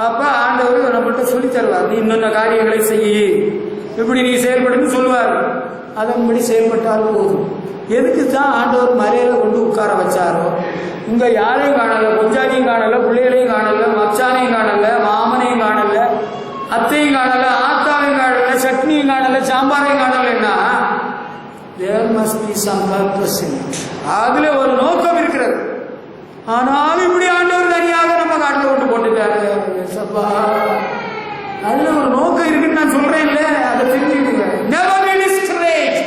அப்ப ஆண்டவர் நம்மகிட்ட சொல்லி தருவார், நீ இன்னொன்ன காரியங்களை செய்ய, இப்படி நீ செயல்படுன்னு சொல்லுவார். அதன்படி செயல்பட்டாலும் போதும். எதுக்கு தான் ஆண்டவர் மலையில கொண்டு உட்கார வச்சாரோ? இங்க யாரையும் காணல, கொஞ்சானையும் காணல, பிள்ளைகளையும் காணல, மச்சானையும் காணல, மாமனையும் காணல, அத்தையும் காணல, ஆத்தாவையும் காணல, சட்னியும் காணல, சாம்பாரையும் காணலன்னா there must be some purpose in it. அதுல ஒரு நோக்கம் இருக்கிறது. ஆனாலும் இப்படி ஆண்டவர் தனியாக நம்ம காட்டில் கொண்டு போட்டுட்டாரு. அதுல ஒரு நோக்கம் இருக்குன்னு நான் சொல்றேன் இல்ல, அதை தெரிஞ்சுக்கிடுங்க. Never be discouraged.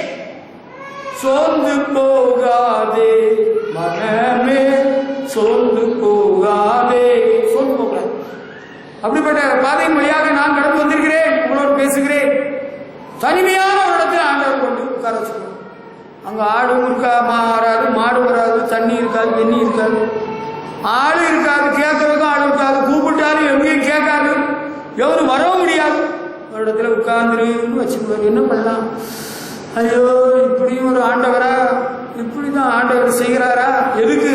சோர்ந்து போகாதே மனமே, சோர்ந்து போகாதே. சோர்ந்து போக அப்படிப்பட்ட பாதையின் வழியாக நான் கடந்து வந்திருக்கிறேன், உங்களோடு பேசுகிறேன். தனிமையான ஒரு இடத்துல ஆண்டவர் கொண்டு உட்கார வச்சுக்கணும். அங்க ஆடும் இருக்கா, வராது, மாடு வராது, தண்ணி இருக்காது, வெண்ணி இருக்காது, ஆடு இருக்காது, கேட்கறதுக்கும் ஆடு இருக்காது, கூப்பிட்டாலும் எங்கேயும் கேட்காது, எவரும் வரவும் முடியாது. ஒரு இடத்துல உட்கார்ந்துருன்னு வச்சுக்குவார். என்ன பண்ணலாம்? ஐயோ, இப்படியும் ஒரு ஆண்டவரா, இப்படிதான் ஆண்டவர் செய்கிறாரா? எதுக்கு?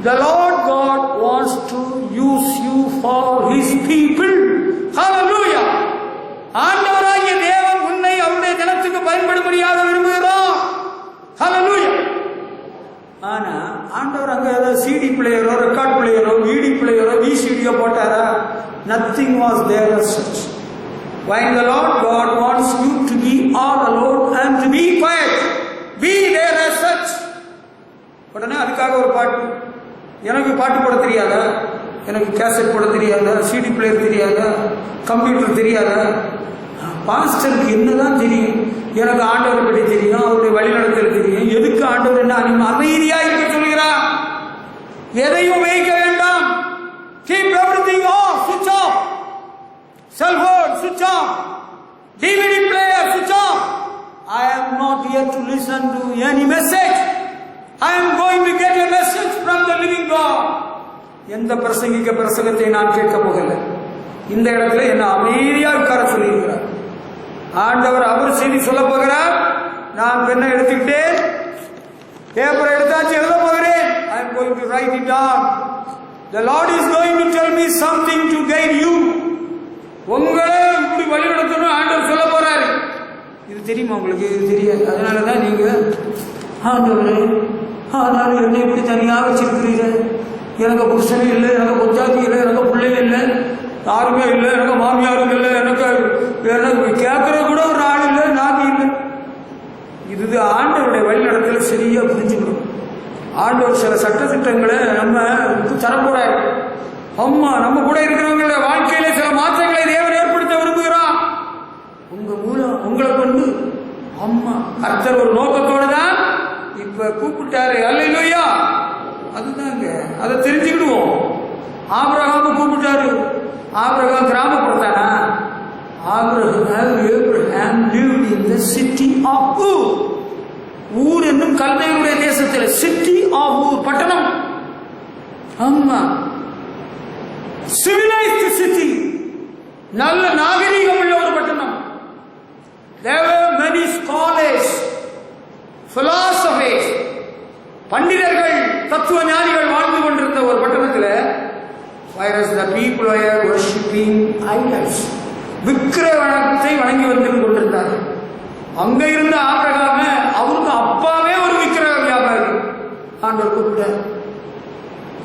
The Lord God wants to use you for His people. Hallelujah. ஆண்டவராகிய தேவன் உன்னை அவருடைய ஜனத்துக்கு பயன்படும்படியாக விரும்புகிறோம். Hallelujah. ஆனா ஆண்டவர் அங்க ஏதாவது சிடி பிளேயரோ, ரெக்கார்ட் பிளேயரோ, விடி பிளேயரோ, விசிடியோ போட்டாரா? Nothing was there as such. When the Lord God wants you to be all alone and to be quiet, be there as such. உடனே அதுக்காக ஒரு பாட்டு. எனக்கு பாட்டு போட தெரியாதா? எனக்கு கேசட் போட தெரியாதா? சிடி பிளேயர் தெரியாதா? கம்ப்யூட்டர் தெரியாதா? பாஸ்டருக்கு என்னதான் தெரியும்? எனக்கு ஆண்டவரை பற்றி தெரியும், அவருடைய வழிநடத்தல் தெரியும். எதுக்கு ஆண்டவர் என்ன அமைதியா இருக்க சொல்கிறார்? எதையும் வைக்க வேண்டாம். Keep everything off, switch off. Cell phone, switch off. DVD player, switch off. I am not here to listen to any message. I am going to get a message from the living God. எந்த பிரசங்கிக்க பிரசங்கத்தை நான் கேட்க போகல. இந்த இடத்துல என்ன அமைதியா உட்கார சொல்லியிருக்கிறார் ஆண்டவர். அவர் செய்தி சொல்ல போகிறார். நான் பெண்ணை எடுத்துக்கிட்டேன், பேப்பரை எடுத்தாச்சு, எழுத போகிறேன். I am going to write it down. The Lord is going to tell me something to guide you. உங்களை இப்படி வழி நடத்தணும் ஆண்டவர் சொல்ல போறாரு. இது தெரியுமா உங்களுக்கு? இது தெரியாது. அதனாலதான் நீங்க ஆண்டவரே ஆனாலும் என்னை இப்படி தனியாக வச்சிருக்கிறீங்க, எனக்கு புருஷனே இல்லை, எனக்கு பொச்சாத்தி இல்லை, எனக்கு பிள்ளைங்க இல்லை, யாருமே இல்லை, எனக்கு மாமியாரும் இல்லை, எனக்கு கேட்கற கூட ஒரு ஆள் இல்லை, நாதி இல்லை. இது ஆண்டவருடைய வழிநடத்தல சரியா புரிஞ்சுக்கணும். ஆண்டவர் சில சட்டத்திட்டங்களை நம்ம தரக்கூடாது. அம்மா நம்ம கூட இருக்கிறவங்கள வாழ்க்கையில சில மாற்றங்களை தேவன் ஏற்படுத்த விரும்புகிறான். உங்க மூலம் உங்களை கொண்டு அம்மா கர்த்தர் ஒரு நோக்கத்தோடு தான் இப்ப கூப்பிட்டாரு. அல்லேலூயா. அதுதாங்க, அதை தெரிஞ்சுக்கிடுவோம். ஆபிரகாம் கூப்பிட்டாரு. Abraham கிராமப்படுத்தானா? Abraham lived in the city of Ur. ஊர் என்னும் கல்தையுடைய தேசத்தில், சிட்டி ஆஃப் ஊர், பட்டணம். ஆமா, சிவிலைஸ்ட் சிட்டி, நல்ல நாகரீகம் உள்ள ஒரு பட்டணம். There were many scholars, philosophers, பண்டிதர்கள், தத்துவ ஞானிகள் வாழ்ந்து கொண்டிருந்த ஒரு பட்டணத்தில், whereas the people were worshipping idols, விக்கிர வணக்கத்தை வணங்கி வந்து கொண்டிருந்தார்கள். அங்க இருந்த ஆபிரகாம, அவருக்கு அப்பாவே ஒரு விக்கிர வியாபாரி. ஆண்டவர் கூப்பிட்டார்.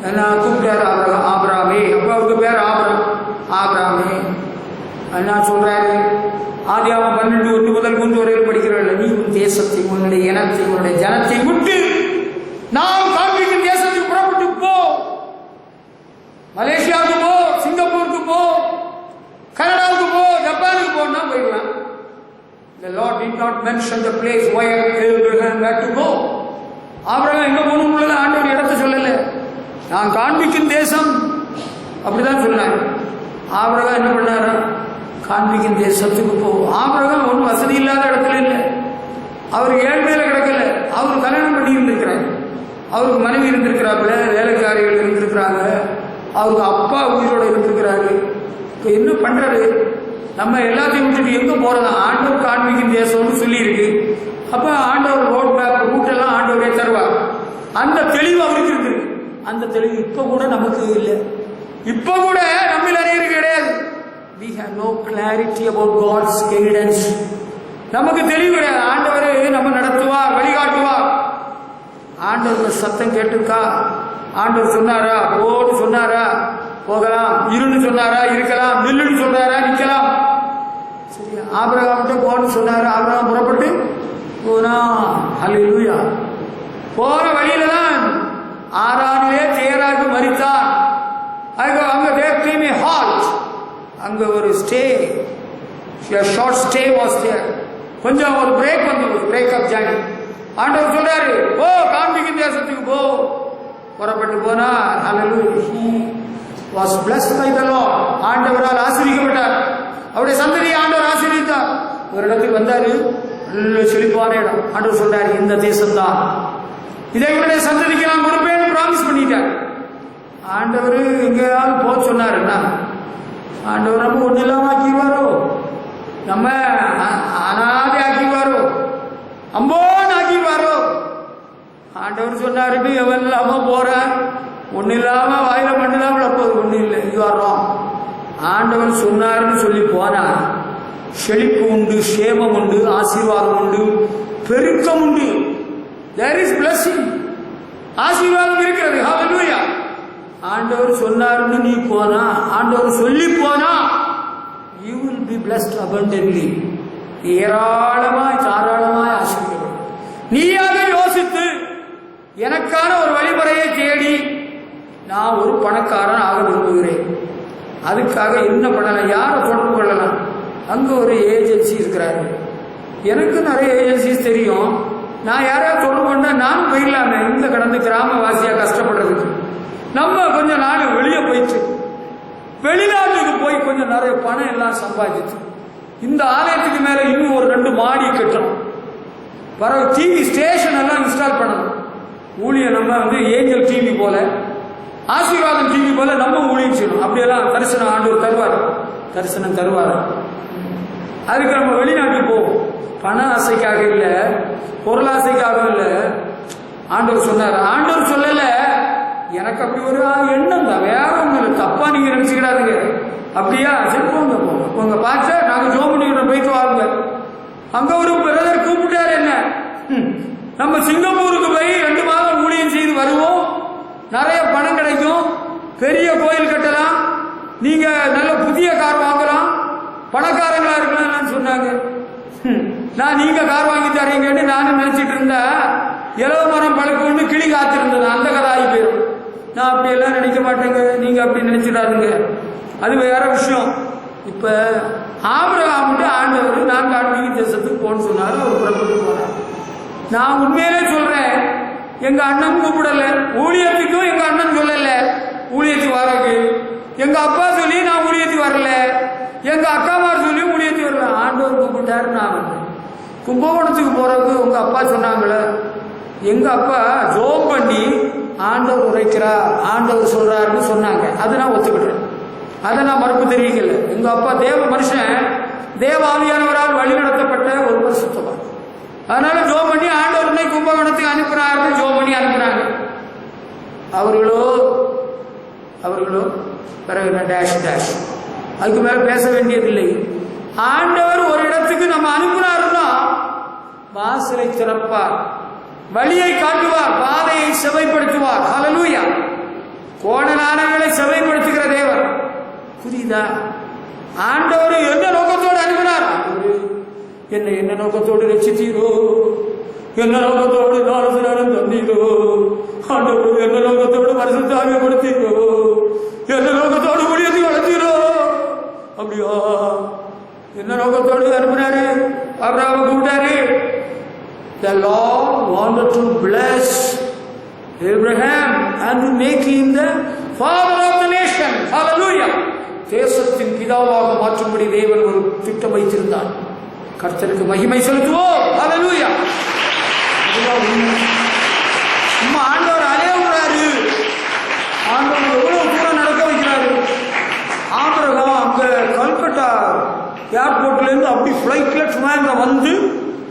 என்ன கூப்பிட்டாரு? ஆபிரகாமே. அப்ப அவருக்கு பேர் ஆபிரகாமே. என்ன சொல்றாரு? ஆதியாகமம் 12:1 முதல் 3 வரையில் படிக்கிறவர்கள், நீ உன் தேசத்தை, உன்னுடைய இனத்தை, உன்னுடைய ஜனத்தை விட்டு நாம் காண்பிக்கும் தேசத்துக்கு புறப்பட்டு போ. மலேசியாவுக்கு போ, சிங்கப்பூருக்கு போ, கனடாவுக்கு போ, ஜப்பானுக்கு போனா போயிடலாம். The Lord did not mention the place where Abraham had to go. Abraham எங்க போகணும்னு ஆண்டவர் இடத்தை சொல்லல. நான் காண்பிக்கும் தேசம் அப்படிதான் சொன்னார். ஆபிரகாம் என்ன பண்ணாரா? காண்பிக்கும் தேசத்துக்கு போ. ஆபிரகாம் ஒன்றும் வசதி இல்லாத இடத்துல இல்லை, அவர் ஏழ்மையில கிடக்கல. அவர் கல்யாணம் பண்ணி இருந்திருக்கிறார், அவருக்கு மனைவி இருந்திருக்கிறாப்புல, வேலைக்காரிகள் இருந்திருக்கிறாங்க, அவருக்கு அப்பா உயிரோடு இருந்திருக்கிறாரு. இப்போ என்ன பண்றாரு? நம்ம எல்லாத்தையும் விட்டுட்டு எங்க போறதா? ஆண்டவர் காண்பிக்கும் தேசம்னு சொல்லி இருக்கு. அப்ப ஆண்டவர் ரோட் மேப், ரூட்டெல்லாம் ஆண்டவரே தருவார். அந்த தெளிவு அவருக்கு இருக்கு. அந்த தெளிவு இப்ப கூட நமக்கு இல்லை. இப்ப கூட நம்ம நிறைய கிடையாது. We have no clarity about God's guidance. நமக்கு தெளிவு கிடையாது. ஆண்டவர் நம்ம நடத்துவார், வழிகாட்டுவார். ஆண்டவர் சத்தம் கேட்டிருக்கா? ஆண்டவர் சொன்னாரா? போன்னு சொன்னாரா? போகலாம். இருன்னு சொன்னாரா? இருக்கலாம். நில்லுன்னு சொன்னாரா? நிக்கலாம். சரி, ஆபிரகாம்கிட்ட போன்னு சொன்னாரு. ஆபிரகாம் புறப்பட்டு போனா. அல்லேலூயா. போற வழியில தான் ஆரானிலே தேராக மரித்தான். அங்க there came a halt. அங்க ஒரு stay, a short stay was there. கொஞ்சம் ஒரு பிரேக் வந்து, பிரேக் ஆஃப் ஜர்னி. ஆண்டவர் சொல்றாரு, போ, காண்பிக்கும் தேசத்துக்கு போ. புறப்பட்டு போனா. அல்லேலூயா. He was blessed by the Lord. ஆண்டவரால் ஆசீர்வதிக்கப்பட்டார். அவருடைய சந்ததியை ஆண்டவர் ஆசீர்வதித்தார். ஒரு இடத்துக்கு வந்தாரு, நல்ல செழிப்பான இடம். ஆண்டவர் சொல்றாரு, இந்த தேசம் தான், இதை இவருடைய சந்ததிக்கு நான் கொடுப்பேன்னு ப்ராமிஸ் பண்ணிட்டார். ஆண்டவர் எங்கேயாவது போக சொன்னாருன்னா ஆண்டவர் நம்ம ஒன்றும் இல்லாம ஆக்கிடுவாரோ, நம்ம அனாதை ஆக்கிடுவாரோ, அம்போன்னு ஆக்கிடுவாரோ. ஆண்டவர் சொன்னாருன்னு எவன் இல்லாம போற, ஒன்னும் இல்லாம வாயில மண்ணு இல்லாம போது, ஒன்றும் இல்லை, இது வர்றோம். ஆண்டவர் சொன்னாருன்னு சொல்லி போனா செழிப்பு உண்டு, சேமம் உண்டு, ஆசீர்வாதம் உண்டு, பெருக்கம் உண்டு. There is blessing. ஆசீர்வாதம் இருக்கிறது. ஹல்லேலூயா. ஆண்டவர் சொன்னாருன்னு நீ போனா, ஆண்டவர் சொல்லி போனா, you will be blessed abundantly. ஏராளமாய் தாராளமாய் ஆசீர்வதிக்கப்படும். நீயாக யோசித்து எனக்கான ஒரு வழிமுறையை தேடி நான் ஒரு பணக்காரன் ஆக விரும்புகிறேன், அதுக்காக என்ன பண்ணலாம், யாரை தொடர்பு கொள்ளலாம்? அங்க ஒரு ஏஜென்சி இருக்கிறாரு. எனக்கு நிறைய ஏஜென்சிஸ் தெரியும். நான் யாரையாவது தொடர்பு கொண்டா நான் போயிடலாமே, இந்த கடந்து கிராமவாசியா கஷ்டப்படுறதுக்கு. நம்ம கொஞ்சம் நாள் வெளியே போயிட்டு வெளிநாட்டுக்கு போய் கொஞ்சம் நிறைய பணம் எல்லாம் சம்பாதிச்சு இந்த ஆலயத்துக்கு மேல இன்னும் ஒரு 2 மாடி கட்டணும். பரவ டிவி ஸ்டேஷன் எல்லாம் இன்ஸ்டால் பண்ணணும். ஊழியம் நம்ம ஏஞ்சல் டிவி போல, ஆசீர்வாதம் டிவி போல நம்ம ஊழியம் செய்யணும். அப்படியெல்லாம் தரிசனம் ஆண்டவர் தருவார், தரிசனம் தருவார். அதுக்கு நம்ம வெளிநாட்டுக்கு போவோம். பண ஆசைக்காக இல்லை, பொருளாசைக்காக இல்லை. ஆண்டவர் சொன்னார். ஆண்டவர் சொல்லல எனக்கு அப்படி ஒரு எண்ணம் தான், வேற ஒன்றும் தப்பா நீங்க நினைச்சுக்கிடாதுங்க. அப்படியா? சரி போங்க போங்க போங்க, பார்த்தா நாங்க ஜோம் பண்ணிக்கிட்ட போயிட்டு வாங்க. அங்க ஒரு பிரதர் கூப்பிட்டாரு என்ன, நம்ம சிங்கப்பூருக்கு போய் 2 மாதம் ஊழியம் செய்து வருவோம், நிறைய பணம் கிடைக்கும், பெரிய கோயில் கட்டலாம், நீங்க நல்ல புதிய கார் வாங்கலாம், பணக்காரங்களா இருக்கலாம்னு சொன்னாங்க. நான் நீங்க கார் வாங்கி தரீங்கன்னு நானும் நினைச்சிட்டு இருந்தா இலவ மரம் பழுப்புன்னு கிளி காத்திருந்தது, அந்த கதை ஆகி போயிடும். நான் அப்படி எல்லாம் நினைக்க மாட்டேங்க, நீங்க அப்படி நினைச்சிடாதுங்க, அது வேற விஷயம். இப்ப ஆபிரகாமுக்கு ஆண்டவர் 4 ஆண்டு தேசத்துக்கு போன்னு சொன்னாரு, அவர் புறப்பட்டு போனார். நான் உண்மையிலே சொல்றேன், எங்க அண்ணன் கூப்பிடல ஊழியத்துக்கும், எங்க அண்ணன் சொல்லல ஊழியத்துக்கு வரக்கு, எங்க அப்பா சொல்லி நான் ஊழியத்துக்கு வரல, எங்க அக்காமார் சொல்லி ஊழியத்துக்கு வரல, ஆண்டவர் கூப்பிட்டாரு. நான் வந்தேன். கும்பகோணத்துக்கு போறதுக்கு உங்க அப்பா சொன்னாங்களே, எங்க அப்பா ஜோம் பண்ணி ஆண்டவர் உரைக்கிறார், ஆண்டவர் சொல்றாருன்னு சொன்னாங்க, அதை நான் ஒத்துக்கிட்டேன், அதை நான் மறுப்பு தெரிவிக்கல. எங்க அப்பா தேவ மனுஷன், தேவ ஆவியானவரால் வழி நடத்தப்பட்ட ஒரு பரிசுத்தவான், அதனால ஜோம் பண்ணி ஆண்டவர்னை கும்பகோணத்துக்கு அனுப்புறாருன்னு ஜோம் பண்ணி அனுப்புறாங்க. அவர்களோ பிறகு டேஷ் டேஷ், அதுக்கு மேல பேச வேண்டியதில்லை. ஆண்டவர் ஒரு இடத்துக்கு நம்ம அனுப்புறாருன்னா வாசலை திறப்பார், வழியை காட்டுவார், பாதையை செவைப்படுத்துவார். ஹல்லேலூயா! கோணலானவர்களை செவைப்படுத்துகிற தேவர். புரியுதா? ஆண்டவர் என்ன நோக்கத்தோடு அனுப்பினார்? என்ன நோக்கத்தோடு ரட்சித்தீரோ, என்ன நோக்கத்தோடு நாரசனம் தந்தீரோ, ஆண்டவர் என்ன நோக்கத்தோடு பரிசுத்த ஆவியை கொடுத்தீரோ, என்ன நோக்கத்தோடு ஊழியத்தை வளர்த்தீரோ, அப்படியா என்ன நோக்கத்தோடு அனுப்பினாரு? ஆபிரகாமை கூப்பிட்டாரு. The Lord wanted to bless Abraham and to make him the father of the nation. Hallelujah! தேசத்தின் பிதாவாக மாற்றும்படி தேவன் ஒரு திட்டம் வைத்திருந்தார். கர்த்தருக்கு மகிமை செலுத்துவோம். ஹல்லேலூயா! நம்ம ஆண்டவர் அலையவுறாரு, ஆண்டவர் எவ்வளவு தூரம் நடக்க வைக்கிறாரு. ஆபிரகாம் அங்க கல்கட்டா ஏர்போர்ட்ல இருந்து அப்படி பிளைட்ல சும்மா வந்து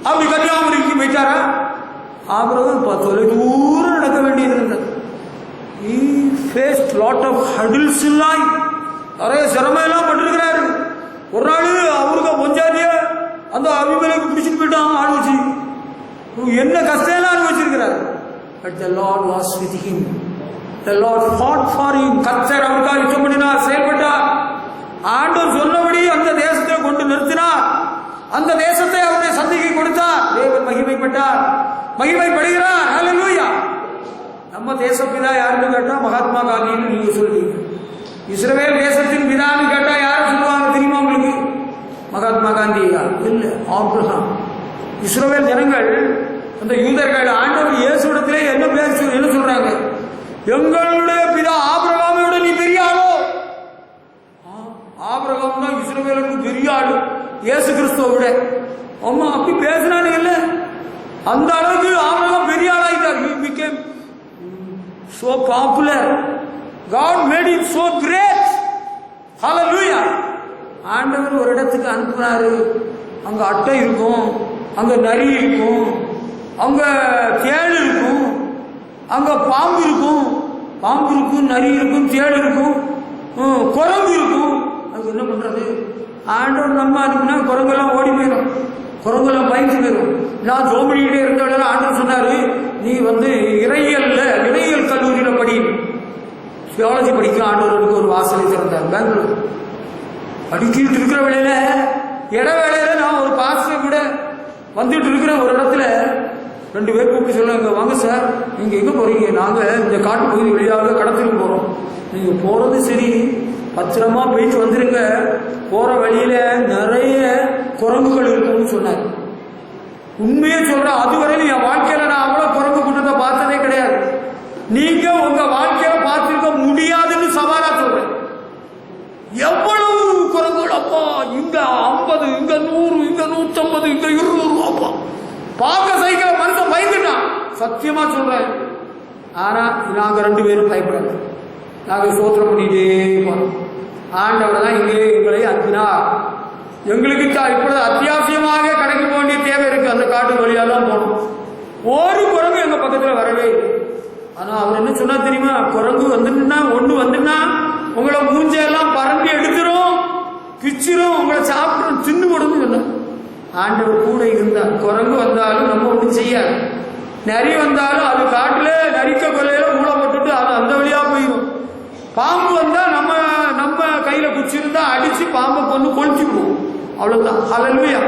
அப்படி கன்னியாகுமரிக்கு போயிட்டாரா? ஆபிரகாம் 10 தூரம் நடக்க வேண்டியது இருந்தது. He faced lot of hurdles in life. நிறைய சிரமம் எல்லாம் பட்டிருக்கிறாரு. ஒரு நாள் அவருக்கு பொஞ்சாதிய அந்த அபிமேலக்கு பிடிச்சிட்டு போயிட்டான், ஆள் வச்சு என்ன கஷ்டம் எல்லாம் அனுபவிச்சிருக்கிறார். But the Lord was with him. The Lord fought for him. கர்த்தர் அவருக்காக யுத்தம் பண்ணினார், செயல்பட்டார். ஆண்டவர் சொன்னபடி அந்த தேசத்தை கொண்டு நிறுத்தினார், அந்த தேசத்தை அவருடைய சந்தைக்கு கொடுத்தார். தேவன் மகிமைப்பட்டார், மகிமைப்படுகிறார். ஹல்லேலூயா! நம்ம தேச பிதா யாருன்னு கேட்டா மகாத்மா காந்தின்னு நீங்க சொல்றீங்க. இஸ்ரவேல் தேசத்தின் பிதான்னு கேட்டா யாரும் சொல்லுவாங்க தெரியுமா உங்களுக்கு? மகாத்மா காந்தியா? இல்ல, ஆபிரகாம். இஸ்ரவேல் ஜனங்கள், அந்த யூதர்கள் ஆண்டவர் இயேசுவிடத்திலே என்ன சொல்றாங்க? எங்களுடைய பிதா ஆபிரகாமோட நீ பெரிய ஆளோ? ஆபிரகாம் தான் இஸ்ரவேலுக்கு பெரிய ஆளு, இயேசு கிறிஸ்துவை விட. அம்மா அப்படி பேசினானு இல்ல, அந்த அளவுக்கு ஆபிரகாம் பெரிய ஆளாயிட்டார். He became so popular. God made him so great. Hallelujah! ஆண்டவர் ஒரு இடத்துக்கு அனுப்புனாரு, அங்க அட்டை இருக்கும், அங்க நரி இருக்கும், அங்க தேள் இருக்கும், அங்க பாம்பு இருக்கும், நரி இருக்கும், தேள் இருக்கும், குரங்கு இருக்கும். அது என்ன பண்றது? ஆண்டவர் நம்ம அனுப்புனா குரங்கெல்லாம் ஓடி போயிடும், குரங்கெல்லாம் பயந்து போயிடும். நான் ஜோமணிக்கிட்டே இருந்தோட ஆண்டவர் சொன்னாரு, நீ இறையியல் கல்லூரியில படி, தியாலஜி படிக்க ஆண்டவருக்கு ஒரு வாசலை திறந்தார். பெங்களூர் படிக்கிட்டு இருக்கிற வேலையில வேலையில நான் ஒரு பாஸ்டர் கூட வந்துட்டு இருக்கிற ஒரு இடத்துல 2 பேர் கூப்பிட்டு சொல்லுவாங்க, வாங்க சார் நீங்க எங்க போறீங்க? நாங்க இந்த காட்டு பகுதி வழியாக கடத்திட்டு போறோம். நீங்க போறது சரி, பத்திரமா போயிட்டு வந்துருங்க, போற வழியில நிறைய குரங்குகள் இருக்கும்னு சொன்னார். உண்மையே சொல்றேன், அதுவரையிலும் என் வாழ்க்கையில நான் அவ்வளவு குரங்கு கூட்டத்தை பார்த்ததே கிடையாது. நீங்க உங்க வாழ்க்கையில பார்த்திருக்க முடியாதுன்னு சவாலா சொல்றேன். எவ்வளவு குரங்குகள் அப்பா! இங்க 50, இங்க 100, இங்க 150, இங்க 200 அப்பா! பார்க்க சைக்கிள மனுஷன் பயந்துட்டான், சத்தியமா சொல்றேன். ஆனா நாங்க 2 பேரும் பயப்படல, நாங்க சோத்திரம் பண்ணிட்டே போறோம். ஆண்டவர் தான் இங்கே எங்களை அனுப்பினார். எங்களுக்கு இப்பொழுது அத்தியாவசியமாக கடைக்கு போக வேண்டிய தேவை இருக்கு, அந்த காட்டு வழியாலாம் போகணும். ஒரு குரங்கு எங்க பக்கத்துல வரவே இல்லை. ஆனா அவர் என்ன சொன்னா தெரியுமா? குரங்கு வந்துன்னா ஒண்ணு வந்துன்னா உங்களை மூஞ்செல்லாம் பரம்பி எடுத்துரும், பிச்சிரும், உங்களை சாப்பிட்டு தின்னு கொடுன்னு சொன்ன. ஆண்டவர் கூட இருந்தார். குரங்கு வந்தாலும் நம்ம ஒன்றும் செய்யாது, நரி வந்தாலும் அது காட்டுல நரிக்க கொள்ளையில மூளை போட்டுட்டு அது அந்த வழியா போயிடும். பாம்பு வந்தா நம்ம நம்ம கையில குச்சிருந்தா அடிச்சு பாம்பை கொண்டு கொளுத்திடுவோம், அவ்வளவுதான். ஹல்லேலூயா.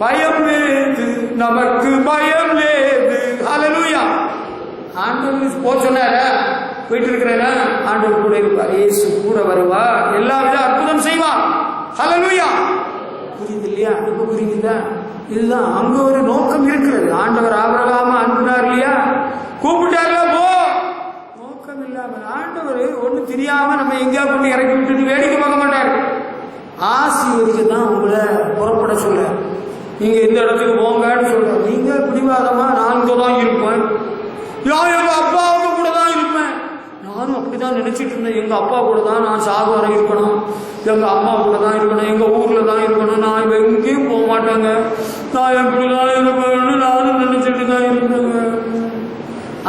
பயம் ஏது நமக்கு, பயம் ஏது. ஹல்லேலூயா. ஆண்டவர் போக சொன்னார, போயிட்டு இருக்கிறேன்னா ஆண்டவர் கூட இருப்பார். இயேசு கூட வருவா, எல்லா வித அற்புதம் செய்வார். ஹல்லேலூயா. புரியுது இல்லையா? இப்ப புரியுதா? இதுதான் அங்க ஒரு நோக்கம் இருக்கிறது. ஆண்டவர் ஆபிரகாம அனுப்பினார் இல்லையா, கூப்பிட்டார்ல, போ. நோக்கம் இல்லாம ஆண்டவர் ஒண்ணு தெரியாம நம்ம எங்கேயா கொண்டு இறக்கி விட்டுட்டு வேடிக்கை பார்க்க மாட்டாரு. ஆசீர்வதிக்க தான் உங்களை புறப்பட சொல்ல, நீங்க இந்த இடத்துக்கு போங்கன்னு சொல்ற. நீங்க பிடிவாதமா நான் இங்க தான் இருப்பேன், எங்க அப்பாவுக்கு கூட தான் இருப்பேன். நானும் அப்படிதான் நினைச்சிட்டு இருந்தேன். எங்க அப்பா கூட தான் நான் சாகு வரை இருக்கணும், எங்க அம்மா கூட தான் இருக்கணும், எங்க ஊர்ல தான் இருக்கணும், நான் எங்கேயும் போக மாட்டேங்க, நான் எப்படிதான் இருப்பேன்னு நானும் நினைச்சிட்டு தான் இருந்தேங்க.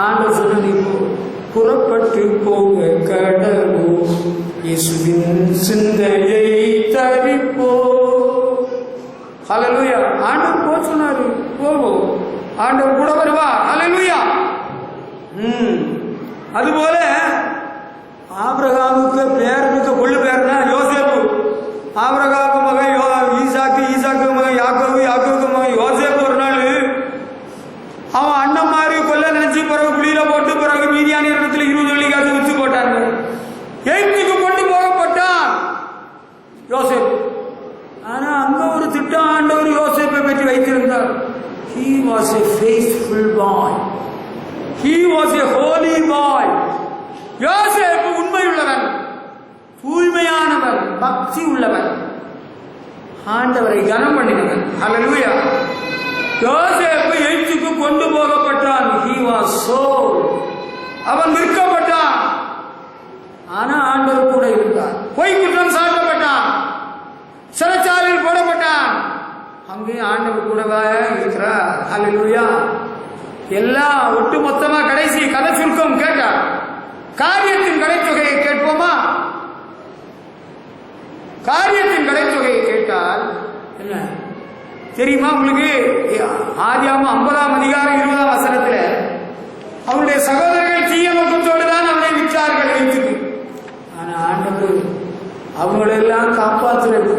ஆண்டவர் சொன்ன, நீ புறப்பட்டு போக கடவோ, இயேசுவின் சிந்தையை தரிப்போ. ஹல்லேலூயா. ஆண்டவர் போக சொன்னாரு, போவோம். ஆண்டவர் கூட வருவா. ஹல்லேலூயா. அதுபோல ஆபிரகாமுக்கு பேரனுக்கு கொள்ளு பேர்னா யோசேப்பு. ஆபிரகாமுக்கு மகன் ஈசாக்கு, ஈசாக்கு மகன் யாக்கோபு, யாக்கோபுக்கு மகன் யோசேப்பு. ஒரு நாள் அவன் அண்ணன் மாதிரி கொல்ல நினைச்சு பிறகு குழியில போட்டு பிறகு மீதியான இடத்துல 20 வெள்ளிக்காசு வித்து போட்டாங்க. எய்த்துக்கு கொண்டு போகப்பட்டான் யோசேப்பு. ஆனா அங்க ஒரு திட்டம் ஆண்டவர் யோசேப்பை பற்றி வைத்திருந்தார். He was a faithful boy. He was a holy boy. யோசேப்பு உண்மையுள்ளவன், தூய்மையானவன், பக்தி உள்ளவன், ஆண்டவரை கனம் பண்ணினவன். ஹல்லேலூயா. யோசேப்பு எய்த்துக்கு கொண்டு போகப்பட்டான். He was sold. அவன் விற்கப்பட்டான். ஆனா ஆண்டவர் கூட இருந்தார். பொய் குற்றம் சாட்டப்பட்டான், சிறைச்சாலையில் போடப்பட்டான். அங்கே ஆண்டவர் கூடவா இருக்கிறார். ஹல்லேலூயா. எல்லாம் ஒட்டு மொத்தமா கடைசி கதை சுருக்கம் கேட்டார். காரியத்தின் கடைத்தொகையை கேட்போமா? காரியத்தின் கடைத்தொகையை கேட்டால் என்ன தெரியுமா உங்களுக்கு? ஆதியாகமம் 50ஆம் அதிகாரம் 20ஆம் வசனத்துல அவனுடைய சகோதரர்கள் தீய நோக்கத்தோடு தான் அவனை விற்றார்கள் எய்த்துக்கு. ஆனா ஆண்டவர் அவங்களெல்லாம் காப்பாற்றுறது,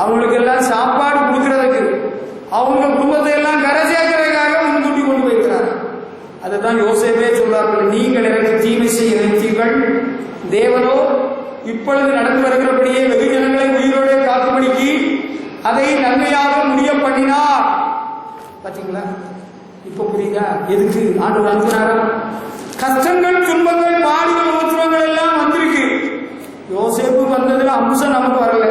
அவங்களுக்கு எல்லாம் சாப்பாடு கொடுக்கறதுக்கு, அவங்க குடும்பத்தை எல்லாம் கரை சேர்க்கிறதுக்காக முன்கூட்டி கொண்டு போய்க்கிறார். அதைத்தான் யோசேப்பே சொல்றார்கள், நீங்கள் எனக்கு தீமை செய்ய நினைத்தீர்கள், தேவனோ இப்பொழுது நடந்து வருகிறபடியே வெகு ஜனங்களை உயிரோடு காக்கும்படிக்கு அதை நன்மையாக முடிய பண்ணினார். பாத்தீங்களா? இப்ப புரியுதா எதுக்கு ஆண்டவர் அனுப்பினாரா? கஷ்டங்கள், துன்பங்கள், பாடுகள், உபத்திரவங்கள் எல்லாம் வந்திருக்கு. யோசேப்பு வந்ததுல அம்சம் நமக்கு வரல.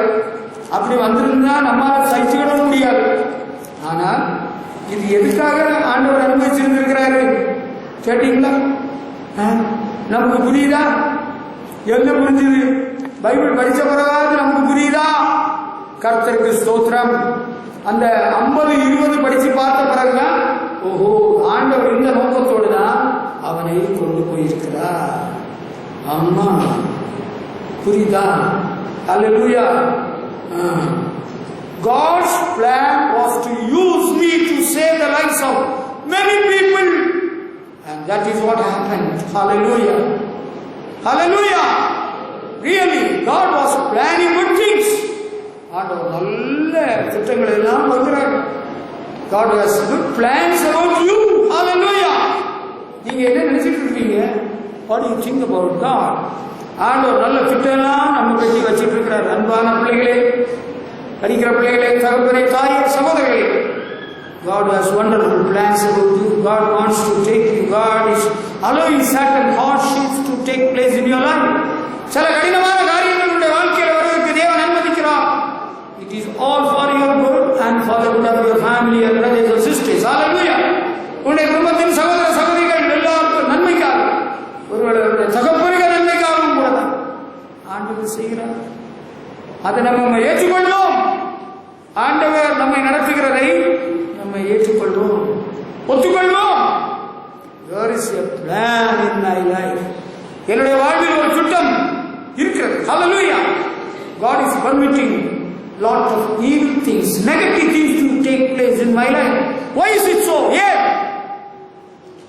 அப்படி வந்திருந்தா நம்மால சகிச்சுக்கிட முடியாது. ஆனால் இது எதுக்காக ஆண்டவர் அனுபவிச்சிருந்திருக்கிறாரு கேட்டீங்களா? நமக்கு புரியுதா? என்ன புரிஞ்சுது? பைபிள் படிச்ச பிறகாவது நமக்கு புரியுதா? கர்த்தருக்கு ஸ்தோத்திரம். அந்த 50-20 படிச்சு பார்த்த பிறகுதான் ஓஹோ, ஆண்டவர் இந்த நோக்கத்தோடு தான் அவனை கொண்டு போயிருக்கிறார். ஆமா, புரியுதா? ஹல்லேலூயா. God's plan was to use me to save the lives of many people, and that is what happened. Hallelujah. Hallelujah. Really, God was planning good things. ஆண்டவர் நல்ல திட்டங்களை எல்லாம் வைக்கிறார். God has good plans about you. Hallelujah. நீங்க என்ன நினைச்சிட்டு இருக்கீங்க? What do you think about God? ஆண்டவர் நல்ல திட்டம் எல்லாம் நம்ம பற்றி வச்சிட்டு இருக்கிறார். அன்பான பிள்ளைகளே, படிக்கிற பிள்ளைகளே, தகப்பனே, தாயே, சகோதரர்களே, God has wonderful plans about you. God wants to take you. God is allowing certain hardships to take place in your life. சில கடினமான காரியங்கள் உங்களுடைய வாழ்க்கையில் வருவதற்கு தேவன் அனுமதிக்கிறார். It is all for your good and for the good of your family and brothers and sisters. Hallelujah. உங்களுடைய குடும்பத்தின் சகோதர சகோதரிகள் எல்லாருக்கும் நன்மைக்காக, ஒருவேளை தகப்பனுக்கு நன்மைக்காகவும் கூட தான் ஆண்டவர் செய்கிறார். அதை நம்ம ஏற்றுக்கொள்வோம். ஆண்டவர் நம்மை நடத்துகிறதை நம்ம ஏற்றுக்கொள்வோம், ஒத்துக்கொள்வோம். There is a plan in my life. என்னுடைய Why is it so? ஏன்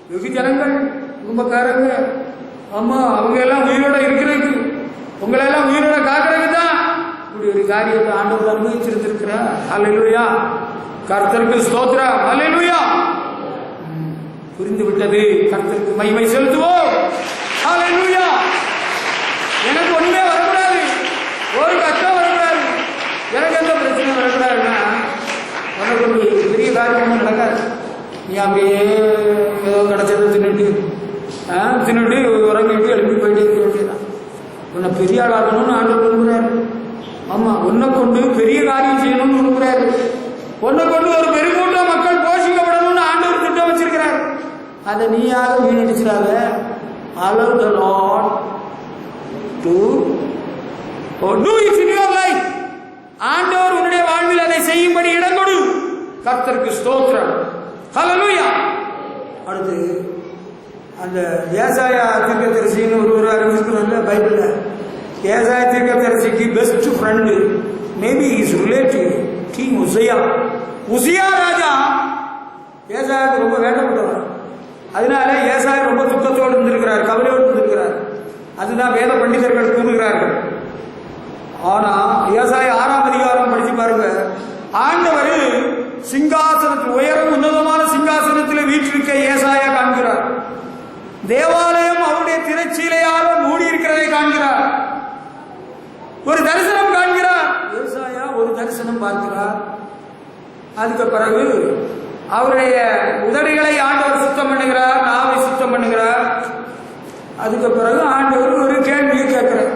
வெகு ஜனங்கள் குடும்பக்காரங்க ஆமா அவங்க எல்லாம் உயிரோட இருக்கிறதுக்கு உங்களை எல்லாம் உயிரோட காக்கிறதுக்கு தான் இப்படி ஒரு காரியத்தை ஆண்டவர் அனுமதிச்சிருந்திருக்கிறார். ஹல்லேலூயா, கர்த்தருக்கு ஸ்தோத்திரம். ஹல்லேலூயா, புரிந்து விட்டது. கர்த்தருக்கு மகிமை செலுத்துவோம். ஹல்லேலூயா. எனக்கு ஒண்ணுமே வரக்கூடாது, ஒரு கஷ்டம் வரக்கூடாது, எனக்கு எந்த பிரச்சனை வரக்கூடாதுன்னா உனக்கு ஒரு பெரிய காரியம் நடக்காது. நீ அப்படியே ஏதோ கிடைச்சதை தின்னுட்டு உறங்கிட்டு எழுப்பி போயிட்டே இருக்க வேண்டியதான். உன்னை பெரிய ஆளாகணும்னு ஆண்டவர் விரும்புகிறாரு. ஆமா, உன்னை கொண்டு பெரிய காரியம் செய்யணும்னு விரும்புகிறாரு. உன்னை கொண்டு ஒரு பெருங்கூட்ட மக்கள் போஷிக்கப்படணும்னு ஆண்டவர் திட்டம் வச்சிருக்கிறார். அதை நீயாக வீணடிச்சிடாத. Allow the Lord to do it in your life. ஆண்டவர் உன்னுடைய வாழ்வில் அதை செய்யும்படி இடம் கொடு. கர்த்தருக்கு ஸ்தோத்திரம். ஹல்லேலூயா. அடுத்து அந்த ஏசாயா தீர்க்கதரிசின்னு ஒருவர் அறிவிச்சிருக்கிறாங்க பைபிள்ல. ஏசாயா தீர்க்கதரிசிக்கு best friend maybe is relative king உசியா. உசியா ராஜா ஏசாயாவுக்கு ரொம்ப வேண்டப்பட்டவர். அதனால ஏசாயா ரொம்ப துக்கத்தோடு இருந்திருக்கிறார், கவலையோடு இருந்திருக்கிறார். அதுதான் வேத பண்டிதர்கள் கூறுகிறார்கள். ஆனா ஏசாயா 6ஆம் அதிகாரம் படிச்சு பாருங்க. ஆண்டவர் சிங்காசனத்தில் உயரம் உன்னதமான சிங்காசனத்தில் வீற்றிருக்க ஏசாயா காண்கிறார். தேவாலயம் அவருடைய திரைச்சீலையால் மூடி இருக்கிறதை காண்கிறார். ஒரு தரிசனம் காண்கிறார். ஏசாயா ஒரு தரிசனம் பார்க்கிறார். அதுக்கு பிறகு அவருடைய உதடுகளை ஆண்டவர் சுத்தம் பண்ணுகிறார், நாவை சுத்தம் பண்ணுகிறார். அதுக்கு பிறகு ஆண்டவர் ஒரு கேள்வியை கேட்கிறார்.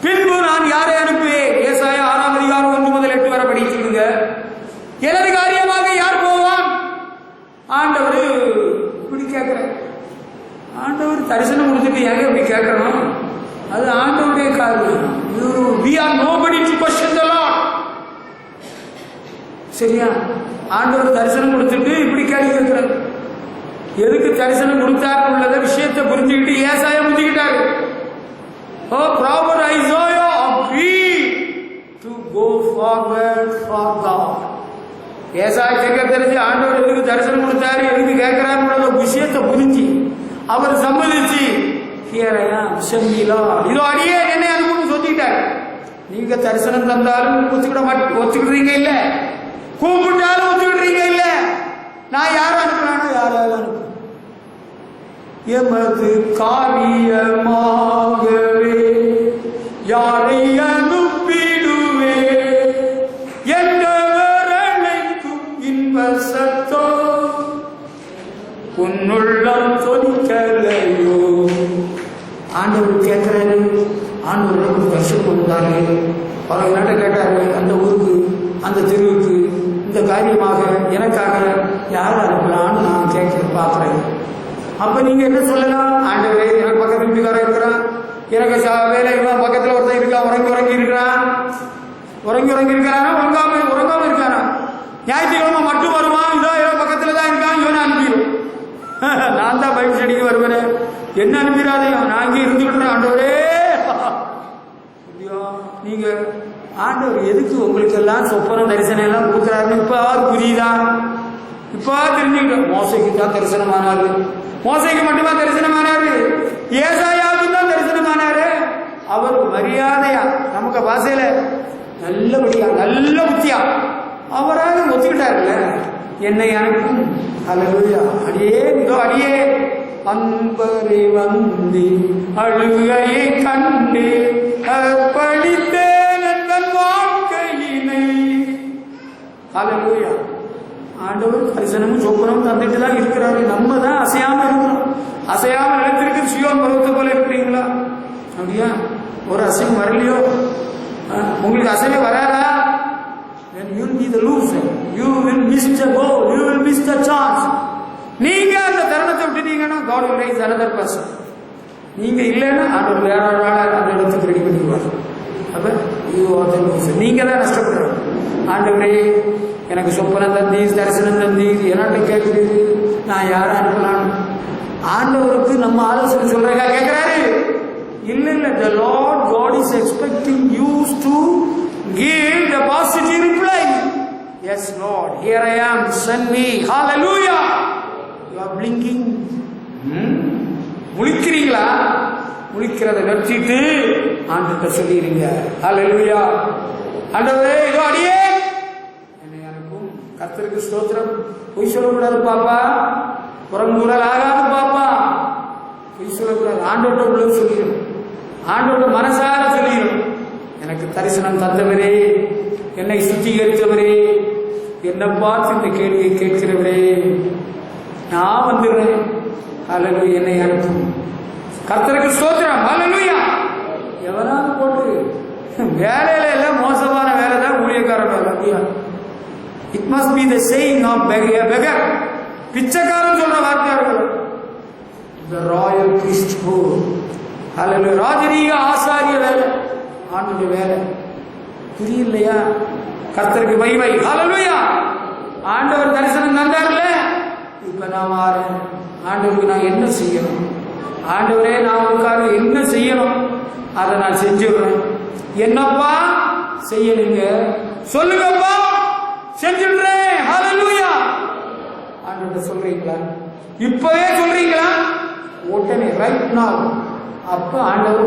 பின்பு நான் யாரை அனுப்புவேன்? ஏசாயா 6ஆம் அதிகாரம் 1 முதல் 8 வரை படிச்சுடுங்க. எனது காரியமாக யார் போவான்? ஆண்டவர் இப்படி கேட்கிறார். ஆண்டவர் தரிசனம் கொடுத்துட்டு ஏங்க இப்படி கேட்கணும்? அது ஆண்டவருடைய காரியம். We are nobody to question the Lord. சரியா? ஆண்டவர் தரிசனம் கொடுத்துட்டு இப்படி கேள்வி கேட்கிறார். எதுக்கு தரிசனம் கொடுத்தாரு உள்ளத விஷயத்தை புரிஞ்சுக்கிட்டு ஏசாயா முடிஞ்சுக்கிட்டாரு. Oh, proper Isaiah agreed to go forward for God. ஏசாயா தீர்க்கதரிசி ஆண்டவர் எதுக்கு தரிசனம் கொடுத்தாரு, எதுக்கு கேட்கிறாருன்ற விஷயத்தை புரிஞ்சு அவர் சம்மதிச்சு இதோ அடியே என்னை அனுப்புன்னு சொல்லிட்டாரு. நீங்க தரிசனம் தந்தாலும் ஒத்துக்கிடுறீங்க இல்ல, கூப்பிட்டாலும் ஒத்துக்கிடுறீங்க இல்ல. நான் யார அனுப்புறானோ யாராவது அனுப்பு. எமது காரியமாகவே யாரை அனுப்பிடுவே என்றவரனைக்கும் இன்ப சத்தோ உன்னுள்ளம் சொலிக்கலையோ. ஆண்டவர் கேட்கிறாரு. ஆண்டவர் தரிசனம் கொடுத்தாரு. பல நாட்டை கேட்டாரு. அந்த ஊருக்கு அந்த தெருவுக்கு இந்த காரியமாக எனக்காக யார் அனுப்பலான்னு நான் கேட்க பார்க்குறேன். அப்ப நீங்க என்ன சொல்லலாம்? ஆண்டவரே, எனக்கு பக்கத்து வீட்டுக்காரன் இருக்கிறான், எனக்கு வேலை பக்கத்தில் ஒருத்தன் இருக்கான், உறங்கி இருக்கிறான். உறங்கி இருக்கிறானா? உறங்காம இருக்கானா? ஞாயிற்றுக்கிழமை மட்டும் வருவான், இதோ பக்கத்துல தான் இருக்கான், இவனை அனுப்பிடும். நான் தான் பைபிள் ஸ்டடிக்கு வருவேன், என்ன அனுப்பிடாதையும் நான் இங்கே இருந்துக்கிட்டேன். ஆண்டவரே, நீங்க ஆண்டவர் எதுக்கு உங்களுக்கு எல்லாம் சொப்பனம் தரிசனம் எல்லாம் கொடுக்குறாருன்னு இப்ப புரியுதா? இப்ப தெரிஞ்சுக்கிட்டோம். மோசைக்கு தான் தரிசனமானாரு. மோசைக்கு மட்டுமா தரிசனமானாரு? ஏசாயாவுக்கு தான் தரிசனமானாரு. அவர் மரியாதையா நமக்கு பாசையில நல்லபடியா நல்ல புத்தியா அவராக ஒத்துக்கிட்டாருல்ல, என்னை அனுப்பும். ஹல்லேலூயா. அடியே இதோ அடியே அன்பரை வந்து அழுகையை கண்டு படித்தேன் என் வாழ்க்கையினை. ஹல்லேலூயா. ஆண்டவர் தரிசனமும் சொப்பனமும் தந்துட்டு தான் இருக்கிறாரு. நம்ம தான் அசையாம இருக்கிறோம். அசையாம நிலத்திற்கு சியோன் பருவத்தை போல இருக்கிறீங்களா? அப்படியா? ஒரு அசையும் வரலையோ? உங்களுக்கு அசைவே வராதா? Then you will be the loser. You will miss the goal. You will miss the chance. நீங்க அந்த தருணத்தை விட்டுட்டீங்கன்னா God will raise another person. நீங்க இல்லைன்னா ஆண்டவர் வேற ஒரு ஆளை அந்த இடத்துக்கு ரெடி பண்ணிடுவார். அப்ப you are the loser. நீங்க தான் நஷ்டப்படுறோம். ஆண்டவரே, எனக்கு சொப்பனம் தந்தி, தரிசனம் தந்தி, என்னாட்ட கேட்குது, நான் யாரை அனுப்பலாம்? ஆண்டவருக்கு நம்ம ஆலோசனை சொல்றதா கேட்கிறாரு? இல்ல இல்ல. The Lord God is expecting you to give the positive reply. Yes, Lord, here I am, send me. Hallelujah. You are blinking. முழிக்கிறீங்களா? முழிக்கிறத நிறுத்திட்டு ஆண்டவர்கிட்ட சொல்லிடுங்க. ஹல்லேலூயா. ஆண்டவரே, இதோ அடியே என்னை அனுப்பும். கர்த்தருக்கு ஸ்தோத்திரம். பொய் சொல்லக்கூடாது பாப்பா, புறங்கூறல் ஆகாது பாப்பா, பொய் சொல்லக்கூடாது. ஆண்டவர்கிட்ட உள்ளது சொல்லிடும். ஆண்டவர்கிட்ட மனசார சொல்லிடும். எனக்கு தரிசனம் தந்தவரே, என்னை சுத்திகரித்தவரே, என்னை பார்த்து இந்த கேள்வியை கேட்கிறவரே, நான் வந்துடுறேன். ஹல்லேலூயா. என்னை அனுப்பும். கர்த்தருக்கு ஸ்தோத்திரம். ஹல்லேலூயா. எவனாவது போட்டு வேலையில எல்லாம் மோசமான வேலை தான் ஊழியக்காரன் வேலை. It must be the saying of beggar. பிச்சைக்காரன் சொல்ற வார்த்தையார்கள். The royal priesthood. ஹல்லேலூயா. ராஜரீக ஆசாரிய வேலை, ஆண்டவருடைய வேலை. புரியலையா? கர்த்தருக்கு மகிமை. ஹல்லேலூயா. ஆண்டவர் தரிசனம் தந்தார்ல, இப்ப நான் மாறேன். ஆண்டவருக்கு நான் என்ன செய்யணும்? ஆண்டவரே, நான் உங்களுக்காக என்ன செய்யணும்? அதை நான் செஞ்சுடுறேன். என்னப்பா செய்யணுங்க சொல்லுங்கப்பா, செஞ்சுடுறேன். ஹல்லேலூயா. ஆண்டவர்கிட்ட சொல்றீங்களா? இப்பவே சொல்றீங்களா? உடனே ரைட் நாவ். அப்ப ஆண்டவர்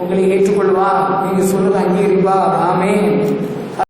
உங்களை ஏற்றுக்கொள்வா. நீங்க சொல்றது அங்கீகரிப்பா. ஆமென்.